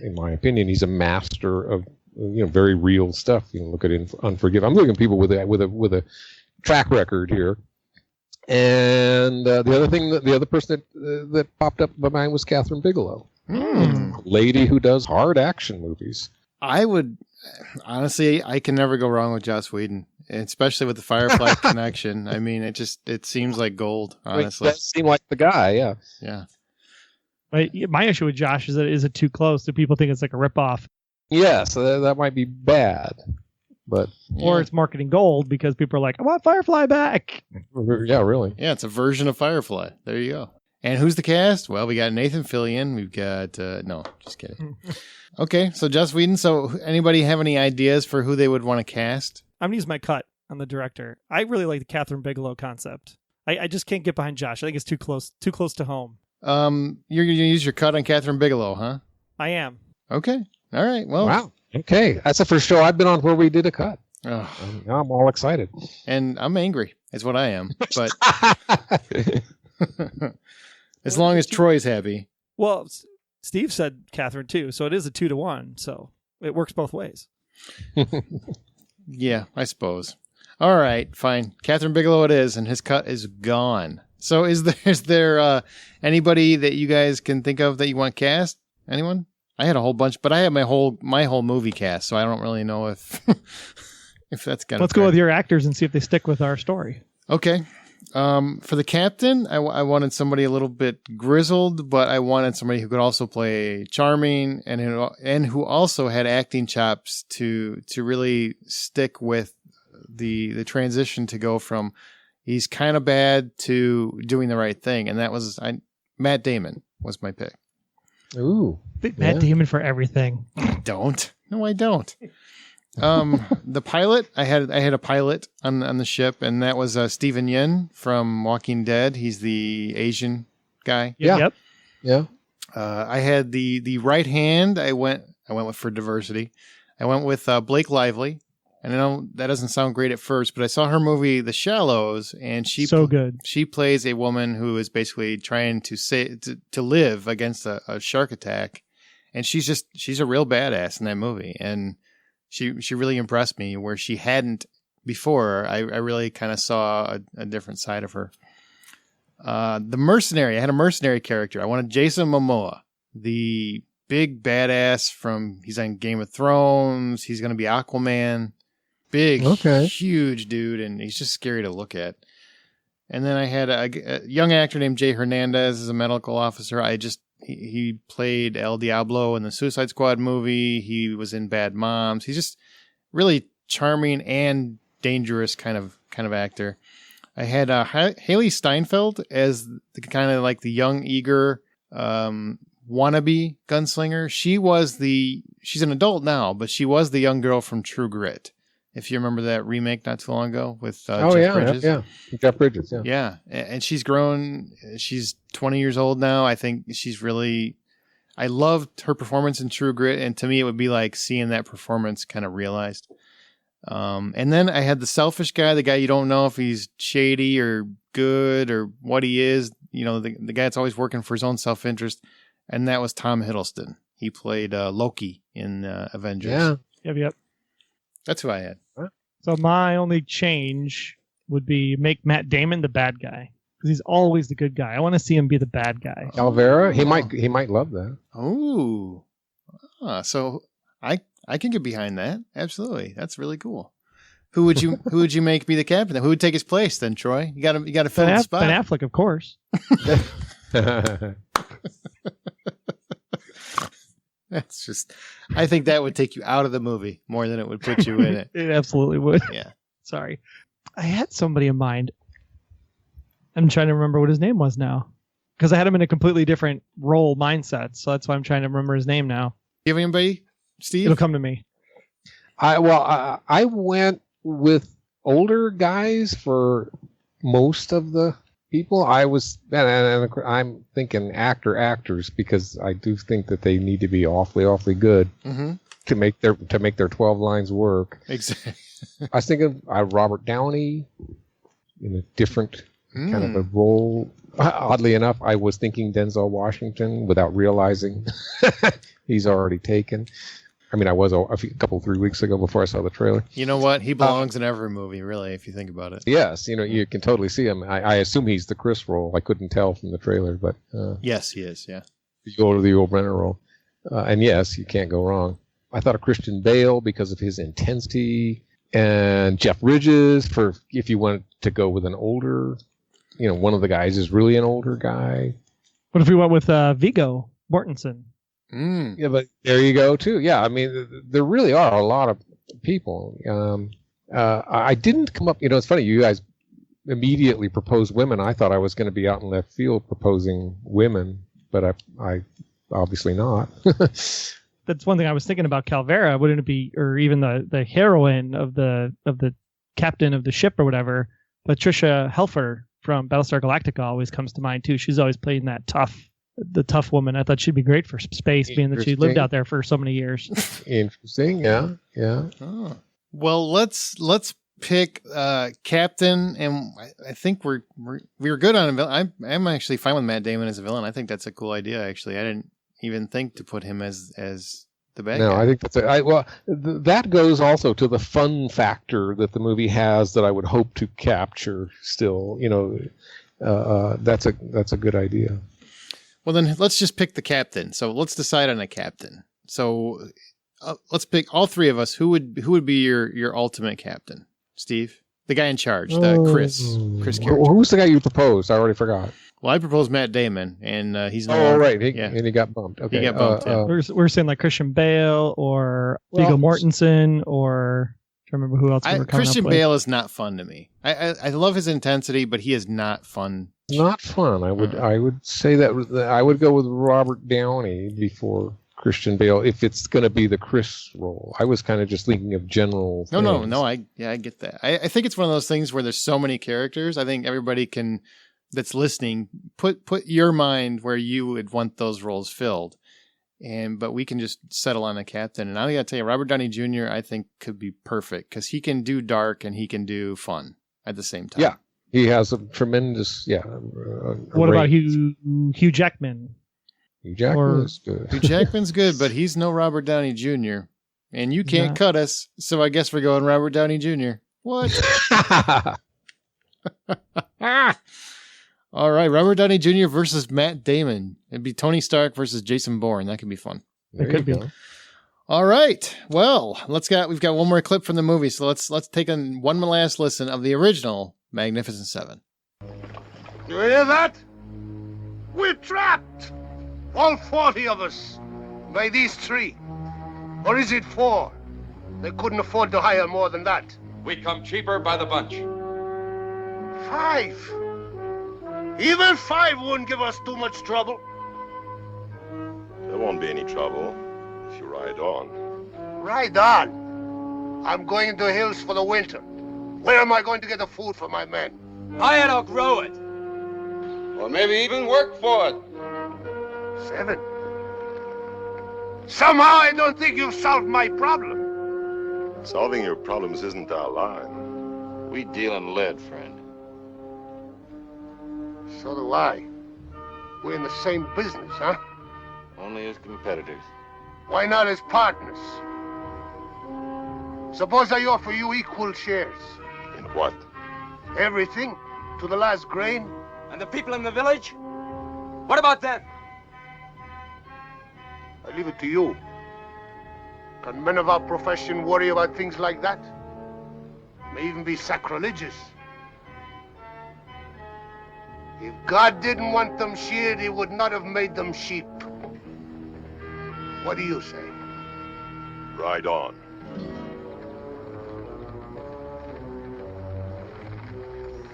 in my opinion, he's a master of very real stuff. Look at Unforgiven. I'm looking at people with a track record here. And the other person that popped up in my mind was Catherine Bigelow, a lady who does hard action movies. I would honestly, I can never go wrong with Joss Whedon, especially with the Firefly connection. I mean, it seems like gold. Honestly, It does seem like the guy. Yeah. Yeah. My issue with Josh is that is it too close? Do people think it's like a ripoff? Yes, that might be bad, but or it's marketing gold because people are like, I want Firefly back. Yeah, really. Yeah, it's a version of Firefly. There you go. And who's the cast? Well, we got Nathan Fillion. We've got no, just kidding. Okay, so Joss Whedon. So anybody have any ideas for who they would want to cast? I'm gonna use my cut on the director. I really like the Catherine Bigelow concept. I just can't get behind Josh. I think it's too close to home. You're gonna use your cut on Catherine Bigelow, huh? I am. Okay. All right. Well. Wow. Okay, that's the first show I've been on where we did a cut. Oh. Now I'm all excited. And I'm angry. Is what I am. But as long as Troy's happy. Well, Steve said Catherine too, so it is a 2-1. So it works both ways. Yeah, I suppose. All right, fine. Catherine Bigelow it is, and his cut is gone. So is there anybody that you guys can think of that you want cast? Anyone? I had a whole bunch, but I had my whole movie cast, so I don't really know if if that's gonna. Let's go with your actors and see if they stick with our story. Okay. For the captain, I wanted somebody a little bit grizzled, but I wanted somebody who could also play charming and who also had acting chops to really stick with the transition to go from he's kind of bad to doing the right thing, and that was Matt Damon was my pick. Ooh, Matt Damon for everything. Don't. No, I don't. The pilot, I had a pilot on the ship, and that was Stephen Yin from Walking Dead. He's the Asian guy. Yeah. Yep. Yeah. I had the right hand. I went with for diversity. I went with Blake Lively. And I know that doesn't sound great at first, but I saw her movie The Shallows, and good. She plays a woman who is basically trying to live against a shark attack, and she's a real badass in that movie, and she really impressed me where she hadn't before. I really kind of saw a different side of her. The mercenary, I had a mercenary character. I wanted Jason Momoa, the big badass he's on Game of Thrones. He's going to be Aquaman. Big, huge dude, and he's just scary to look at. And then I had a young actor named Jay Hernandez as a medical officer. He played El Diablo in the Suicide Squad movie. He was in Bad Moms. He's just really charming and dangerous kind of actor. I had Haley Steinfeld as the kind of like the young, eager wannabe gunslinger. She's an adult now, but she was the young girl from True Grit. If you remember that remake not too long ago with Jeff Bridges. Yeah. Jeff Bridges, yeah. Yeah, and she's grown. She's 20 years old now. I think she's really... I loved her performance in True Grit, and to me it would be like seeing that performance kind of realized. And then I had the selfish guy, the guy you don't know if he's shady or good or what he is. The guy that's always working for his own self-interest, and that was Tom Hiddleston. He played Loki in Avengers. Yeah. Yep. That's who I had. So my only change would be make Matt Damon the bad guy because he's always the good guy. I want to see him be the bad guy. Alvera, he might love that. Oh, so I can get behind that. Absolutely, that's really cool. Who would you make be the captain? Who would take his place then, Troy? You got to fill the spot. Ben Affleck, of course. That's just. I think that would take you out of the movie more than it would put you in it. It absolutely would. Yeah. Sorry, I had somebody in mind. I'm trying to remember what his name was now, because I had him in a completely different role mindset. So that's why I'm trying to remember his name now. Do you have anybody, Steve? It'll come to me. I went with older guys for most of the people. And I'm thinking actors, because I do think that they need to be awfully good to make their 12 lines work. Exactly. I was thinking Robert Downey in a different kind of a role. Oddly enough, I was thinking Denzel Washington without realizing he's already taken. I mean, I was a couple 3 weeks ago before I saw the trailer. You know what? He belongs in every movie, really, if you think about it. Yes, you can totally see him. I assume he's the Chris role. I couldn't tell from the trailer, but yes, he is. Yeah, you go to the old Brynner role, and yes, you can't go wrong. I thought of Christian Bale because of his intensity, and Jeff Bridges for if you wanted to go with an older. One of the guys is really an older guy. What if we went with Viggo Mortensen? Yeah, but there you go too. Yeah, I mean, there really are a lot of people. I didn't come up. It's funny. You guys immediately proposed women. I thought I was going to be out in left field proposing women, but I obviously not. That's one thing I was thinking about. Calvera, wouldn't it be, or even the heroine of the captain of the ship or whatever? Patricia Helfer from Battlestar Galactica always comes to mind too. She's always playing the tough woman. I thought she'd be great for space, being that she lived out there for so many years. Interesting, yeah. Oh. Well, let's pick Captain, and I think we were good on a villain. I'm actually fine with Matt Damon as a villain. I think that's a cool idea. Actually, I didn't even think to put him as the bad guy. No, I think that's that goes also to the fun factor that the movie has that I would hope to capture. Still, that's a good idea. Well, then let's just pick the captain. So let's decide on a captain. So let's pick all three of us. Who would be your ultimate captain? Steve, the guy in charge, the Chris character. Who's the guy you proposed? I already forgot. Well, I proposed Matt Damon, and he's right. And he got bumped. Okay, he got bumped. Yeah. We're saying like Christian Bale or Viggo Mortensen, or I don't remember who else we were coming Christian up with. Bale is not fun to me. I love his intensity, but he is not fun. Not fun. I would say that I would go with Robert Downey before Christian Bale if it's going to be the Chris role. I was kind of just thinking of general things. No. I get that. I think it's one of those things where there's so many characters. I think everybody that's listening put your mind where you would want those roles filled, but we can just settle on a captain. And I got to tell you, Robert Downey Jr. I think could be perfect because he can do dark and he can do fun at the same time. Yeah. He has a tremendous, what about Hugh Jackman? Hugh Jackman is good. Hugh Jackman's good, but he's no Robert Downey Jr. And you can't cut us, so I guess we're going Robert Downey Jr. What? All right, Robert Downey Jr. versus Matt Damon. It'd be Tony Stark versus Jason Bourne. That could be fun. It could be. All right. Well, we've got one more clip from the movie, so let's take one last listen of the original Magnificent Seven. You hear that? We're trapped! All 40 of us, by these 3. Or is it 4? They couldn't afford to hire more than that. We come cheaper by the bunch. 5? Even 5 wouldn't give us too much trouble. There won't be any trouble if you ride on. Ride on? I'm going into the hills for the winter. Where am I going to get the food for my men? Buy it or grow it. Or maybe even work for it. 7? Somehow I don't think you've solved my problem. Solving your problems isn't our line. We deal in lead, friend. So do I. We're in the same business, huh? Only as competitors. Why not as partners? Suppose I offer you equal shares. In what? Everything, to the last grain. And the people in the village? What about them? I leave it to you. Can men of our profession worry about things like that? may even be sacrilegious. If God didn't want them sheared, he would not have made them sheep. What do you say? Ride on.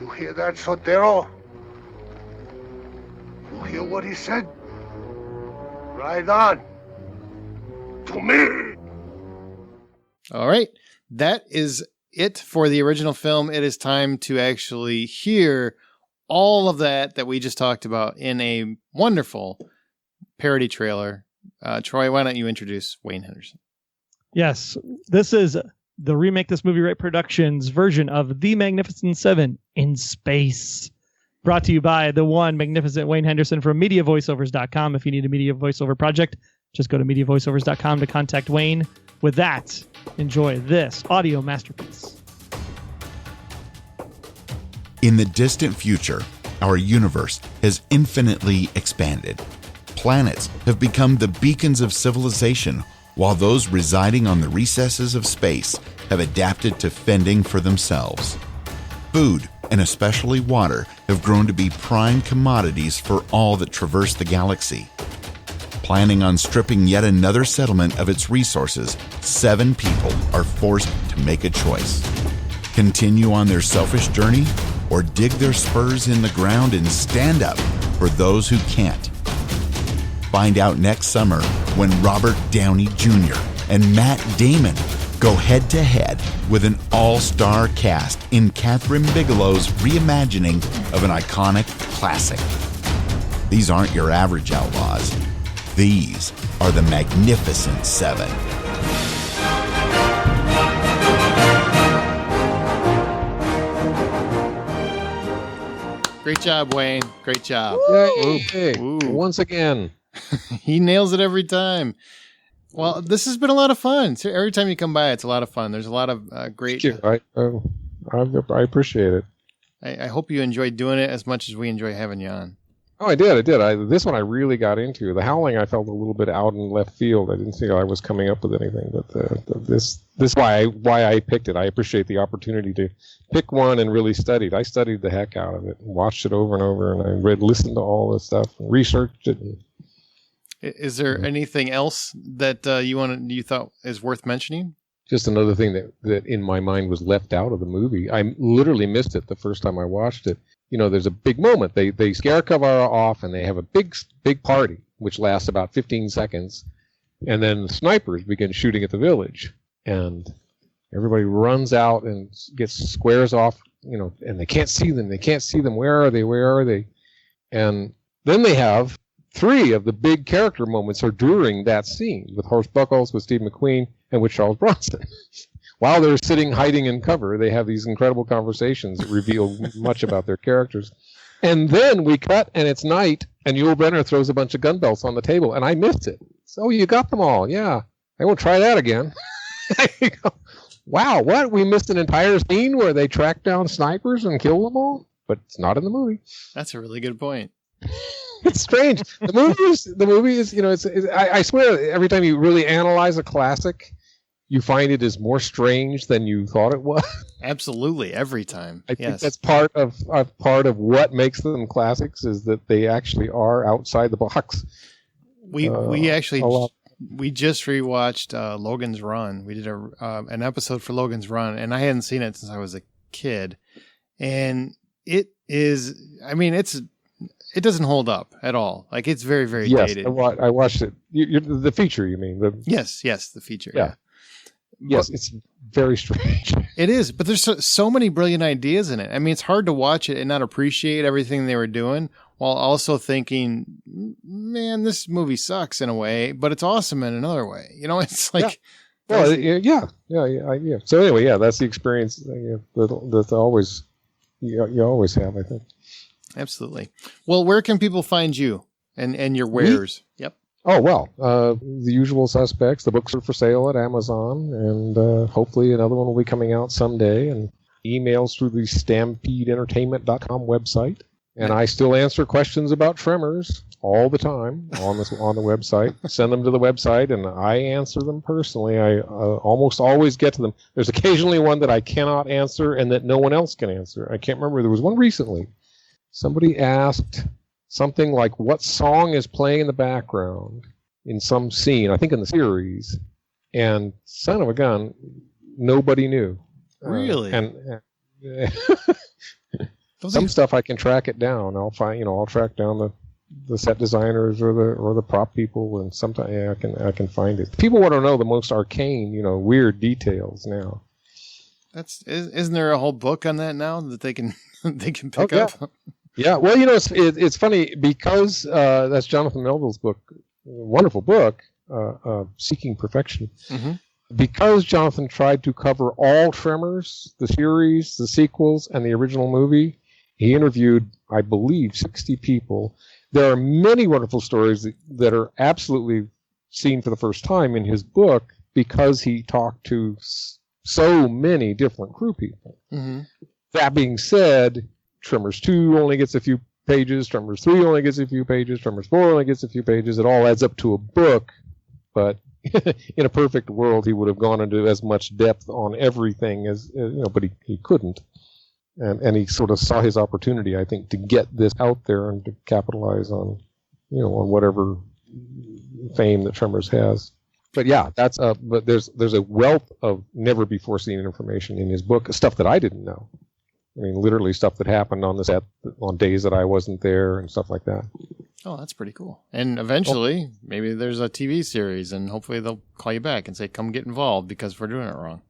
You hear that, Sotero? You hear what he said? Ride on. To me. All right. That is it for the original film. It is time to actually hear all of that we just talked about in a wonderful parody trailer. Troy, why don't you introduce Wayne Henderson? Yes, this is the Remake This Movie Right Productions version of The Magnificent Seven in Space. Brought to you by the one magnificent Wayne Henderson from MediaVoiceovers.com. If you need a media voiceover project, just go to MediaVoiceovers.com to contact Wayne. With that, enjoy this audio masterpiece. In the distant future, our universe has infinitely expanded. Planets have become the beacons of civilization, while those residing on the recesses of space have adapted to fending for themselves. Food, and especially water, have grown to be prime commodities for all that traverse the galaxy. Planning on stripping yet another settlement of its resources, 7 people are forced to make a choice. Continue on their selfish journey, or dig their spurs in the ground and stand up for those who can't. Find out next summer when Robert Downey Jr. and Matt Damon go head-to-head with an all-star cast in Kathryn Bigelow's reimagining of an iconic classic. These aren't your average outlaws. These are the Magnificent Seven. Great job, Wayne. Great job. Yay. Once again. He nails it every time. Well, this has been a lot of fun. So every time you come by, it's a lot of fun. There's a lot of great... Thank you. I appreciate it. I hope you enjoyed doing it as much as we enjoy having you on. Oh, I did. This one I really got into. The Howling I felt a little bit out in left field. I didn't think I was coming up with anything, but this why I picked it. I appreciate the opportunity to pick one and really studied. I studied the heck out of it, and watched it over and over, and I listened to all this stuff, and researched it. Is there anything else that you thought is worth mentioning? Just another thing that in my mind was left out of the movie. I literally missed it the first time I watched it. You know, there's a big moment. They scare Kavara off, and they have a big party, which lasts about 15 seconds. And then the snipers begin shooting at the village. And everybody runs out and squares off, you know, and they can't see them. They can't see them. Where are they? Where are they? And then they have 3 of the big character moments are during that scene with Horst Buckles, with Steve McQueen, and with Charles Bronson. While they're sitting hiding in cover, they have these incredible conversations that reveal much about their characters. And then we cut, and it's night, and Yul Brynner throws a bunch of gun belts on the table, and I missed it. So you got them all, yeah. I won't try that again. Wow, what? We missed an entire scene where they track down snipers and kill them all? But it's not in the movie. That's a really good point. It's strange. The movie is, you know, I swear, every time you really analyze a classic, you find it is more strange than you thought it was. Absolutely, every time. I think that's part of what makes them classics, is that they actually are outside the box. We just rewatched Logan's Run. We did an episode for Logan's Run, and I hadn't seen it since I was a kid. And it is, I mean, it doesn't hold up at all. Like, it's very, very dated. Yes, I watched it. The feature, you mean? Yes, the feature. Yeah. Yes, it's very strange. It is, but there's so many brilliant ideas in it. I mean, it's hard to watch it and not appreciate everything they were doing, while also thinking, man, this movie sucks in a way, but it's awesome in another way. You know, it's like... Yeah. Well, yeah. So anyway, yeah, that's the experience that's always... You always have, I think. Absolutely. Well, where can people find you and your wares? Yep. Oh, well, the usual suspects. The books are for sale at Amazon, and hopefully another one will be coming out someday. And emails through the StampedeEntertainment.com website. And I still answer questions about Tremors all the time on the website. Send them to the website, and I answer them personally. I almost always get to them. There's occasionally one that I cannot answer and that no one else can answer. I can't remember. There was one recently. Somebody asked something like, what song is playing in the background in some scene, I think in the series, and son of a gun, nobody knew. Really? Some stuff I can track it down. I'll track down the set designers or the prop people, and sometimes I can find it. People want to know the most arcane, weird details now. Isn't there a whole book on that now that they can pick up? Yeah. Well, it's funny because that's Jonathan Melville's book, wonderful book, Seeking Perfection. Mm-hmm. Because Jonathan tried to cover all Tremors, the series, the sequels, and the original movie, he interviewed, I believe, 60 people. There are many wonderful stories that are absolutely seen for the first time in his book because he talked to so many different crew people. Mm-hmm. That being said, Tremors 2 only gets a few pages, Tremors 3 only gets a few pages, Tremors 4 only gets a few pages. It all adds up to a book, but in a perfect world, he would have gone into as much depth on everything but he couldn't. And he sort of saw his opportunity, I think, to get this out there and to capitalize on whatever fame that Tremors has. But yeah, but there's a wealth of never before seen information in his book, stuff that I didn't know. I mean, literally stuff that happened on the set on days that I wasn't there and stuff like that. Oh, that's pretty cool. And eventually, maybe there's a TV series, and hopefully they'll call you back and say, come get involved because we're doing it wrong.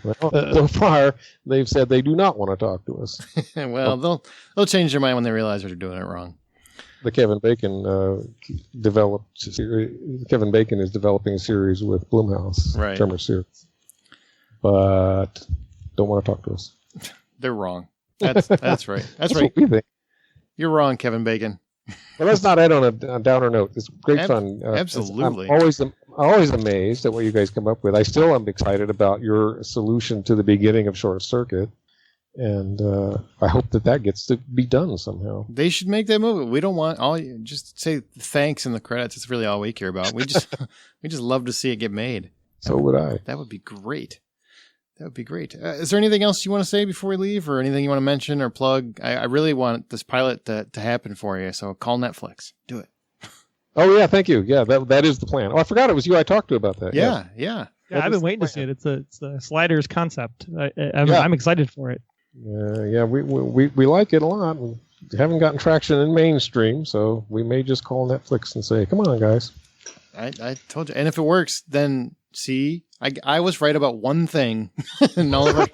Well, so far, they've said they do not want to talk to us. Well, they'll change their mind when they realize they're doing it wrong. The Kevin Bacon Kevin Bacon is developing a series with Blumhouse, right? Tremor series, but don't want to talk to us. They're wrong. That's right. That's right. What we think. You're wrong, Kevin Bacon. Well, let's not end on a downer note. It's great fun. Absolutely. I'm always amazed at what you guys come up with. I still am excited about your solution to the beginning of Short Circuit, and I hope that gets to be done somehow. They should make that movie. We don't want just say thanks in the credits. It's really all we care about. We just love to see it get made. So would I. That would be great. That would be great. Is there anything else you want to say before we leave, or anything you want to mention or plug? I really want this pilot to happen for you, so call Netflix. Do it. Oh, yeah, thank you. Yeah, that is the plan. Oh, I forgot it was you I talked to about that. Yeah. I've been waiting to see it. It's the Sliders concept. I'm excited for it. Yeah, we like it a lot. We haven't gotten traction in mainstream, so we may just call Netflix and say, come on, guys. I told you. And if it works, then see, I was right about one thing in all of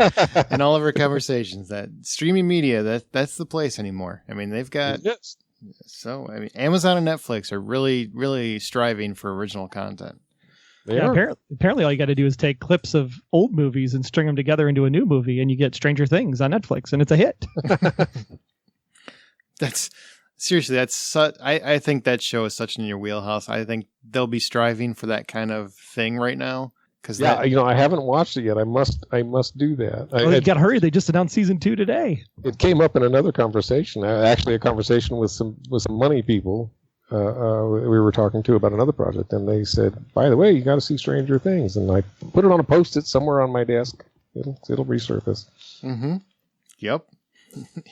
our conversations, that streaming media, that's the place anymore. I mean, they've got Amazon and Netflix are really, really striving for original content. Apparently all you got to do is take clips of old movies and string them together into a new movie, and you get Stranger Things on Netflix, and it's a hit. I think that show is such in your wheelhouse. I think they'll be striving for that kind of thing right now. I haven't watched it yet. I must do that. You got to hurry. They just announced season 2 today. It came up in another conversation. Actually, a conversation with some money people. We were talking to about another project, and they said, "By the way, you got to see Stranger Things." And I put it on a Post-it somewhere on my desk. It'll resurface. Mm-hmm. Yep,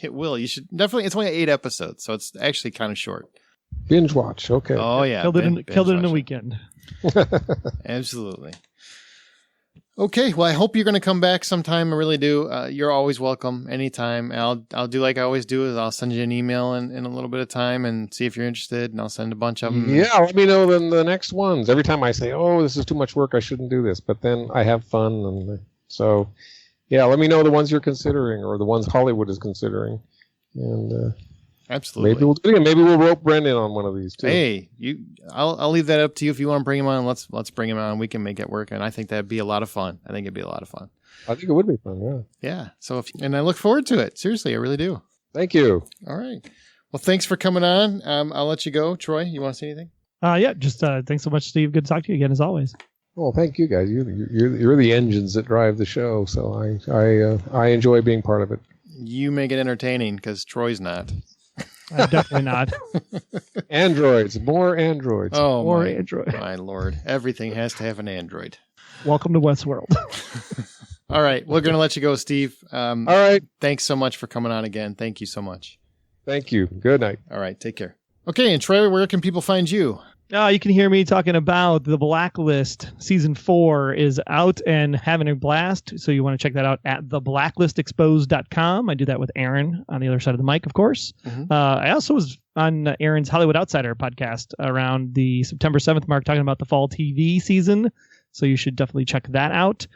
it will. You should definitely. It's only 8 episodes, so it's actually kind of short. Binge watch. Okay. Oh yeah, killed it in a weekend. Absolutely. Okay, well, I hope you're going to come back sometime. I really do. You're always welcome anytime. I'll do like I always do, is I'll send you an email in a little bit of time and see if you're interested, and I'll send a bunch of them. Yeah, let me know the next ones. Every time I say, oh, this is too much work, I shouldn't do this, but then I have fun. And so, yeah, let me know the ones you're considering or the ones Hollywood is considering. And absolutely. Maybe we'll do it again. Maybe we'll rope Brendan on one of these too. Hey, I'll leave that up to you. If you want to bring him on, let's bring him on. We can make it work, and I think that'd be a lot of fun. I think it'd be a lot of fun. I think it would be fun. Yeah. Yeah. So and I look forward to it. Seriously, I really do. Thank you. All right. Well, thanks for coming on. I'll let you go. Troy, you want to say anything? Yeah. Just thanks so much, Steve. Good to talk to you again, as always. Well, thank you guys. You're the engines that drive the show, so I enjoy being part of it. you make it entertaining because Troy's not. Definitely not. Androids, more androids. Oh, More Android. My Lord. Everything has to have an Android. Welcome to Westworld. All right. We're going to let you go, Steve. All right. Thanks so much for coming on again. Thank you so much. Thank you. Good night. All right. Take care. Okay. And Troy, where can people find you? You can hear me talking about the Blacklist. Season 4 is out and having a blast. So you want to check that out at theblacklistexposed.com. I do that with Aaron on the other side of the mic, of course. Mm-hmm. I also was on Aaron's Hollywood Outsider podcast around the September 7th mark talking about the fall TV season. So you should definitely check that out.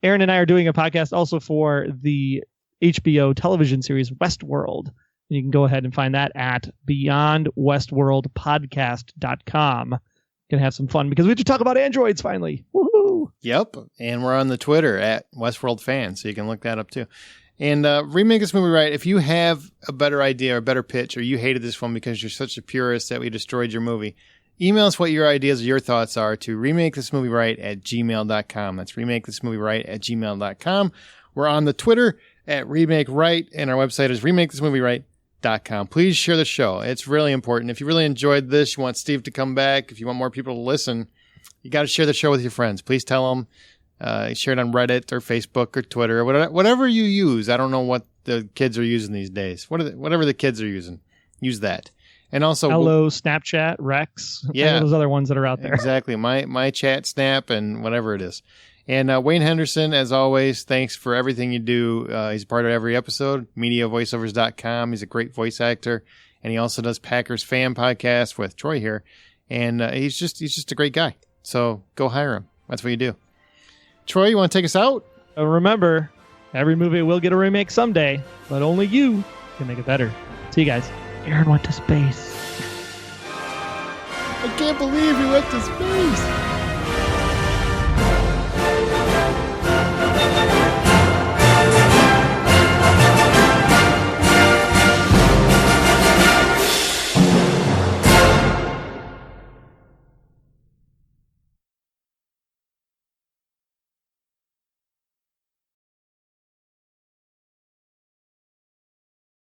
Aaron and I are doing a podcast also for the HBO television series Westworld. And you can go ahead and find that at beyondwestworldpodcast.com. Going to have some fun because we have to talk about androids finally. Woohoo! Yep. And we're on the Twitter at Westworld Fans, so you can look that up too. And Remake This Movie Right. If you have a better idea or a better pitch, or you hated this film because you're such a purist that we destroyed your movie, email us what your ideas or your thoughts are to remakethismovieright@gmail.com. That's remakethismovieright@gmail.com. We're on the Twitter at Remake Right, and our website is remakethismovieright.com. Please share the show. It's really important. If you really enjoyed this, you want Steve to come back, if you want more people to listen, you got to share the show with your friends. Please tell them. Share it on Reddit or Facebook or Twitter or whatever you use. I don't know what the kids are using these days. Whatever the kids are using, use that. And also Hello, Snapchat, Rex. Yeah, those other ones that are out there. Exactly. My chat, Snap, and whatever it is. And Wayne Henderson, as always, thanks for everything you do. He's a part of every episode. MediaVoiceovers.com. He's a great voice actor, and he also does Packers Fan Podcast with Troy here. And he's just a great guy. So go hire him. That's what you do. Troy, you want to take us out? Remember, every movie will get a remake someday, but only you can make it better. See you guys. Aaron went to space. I can't believe he went to space.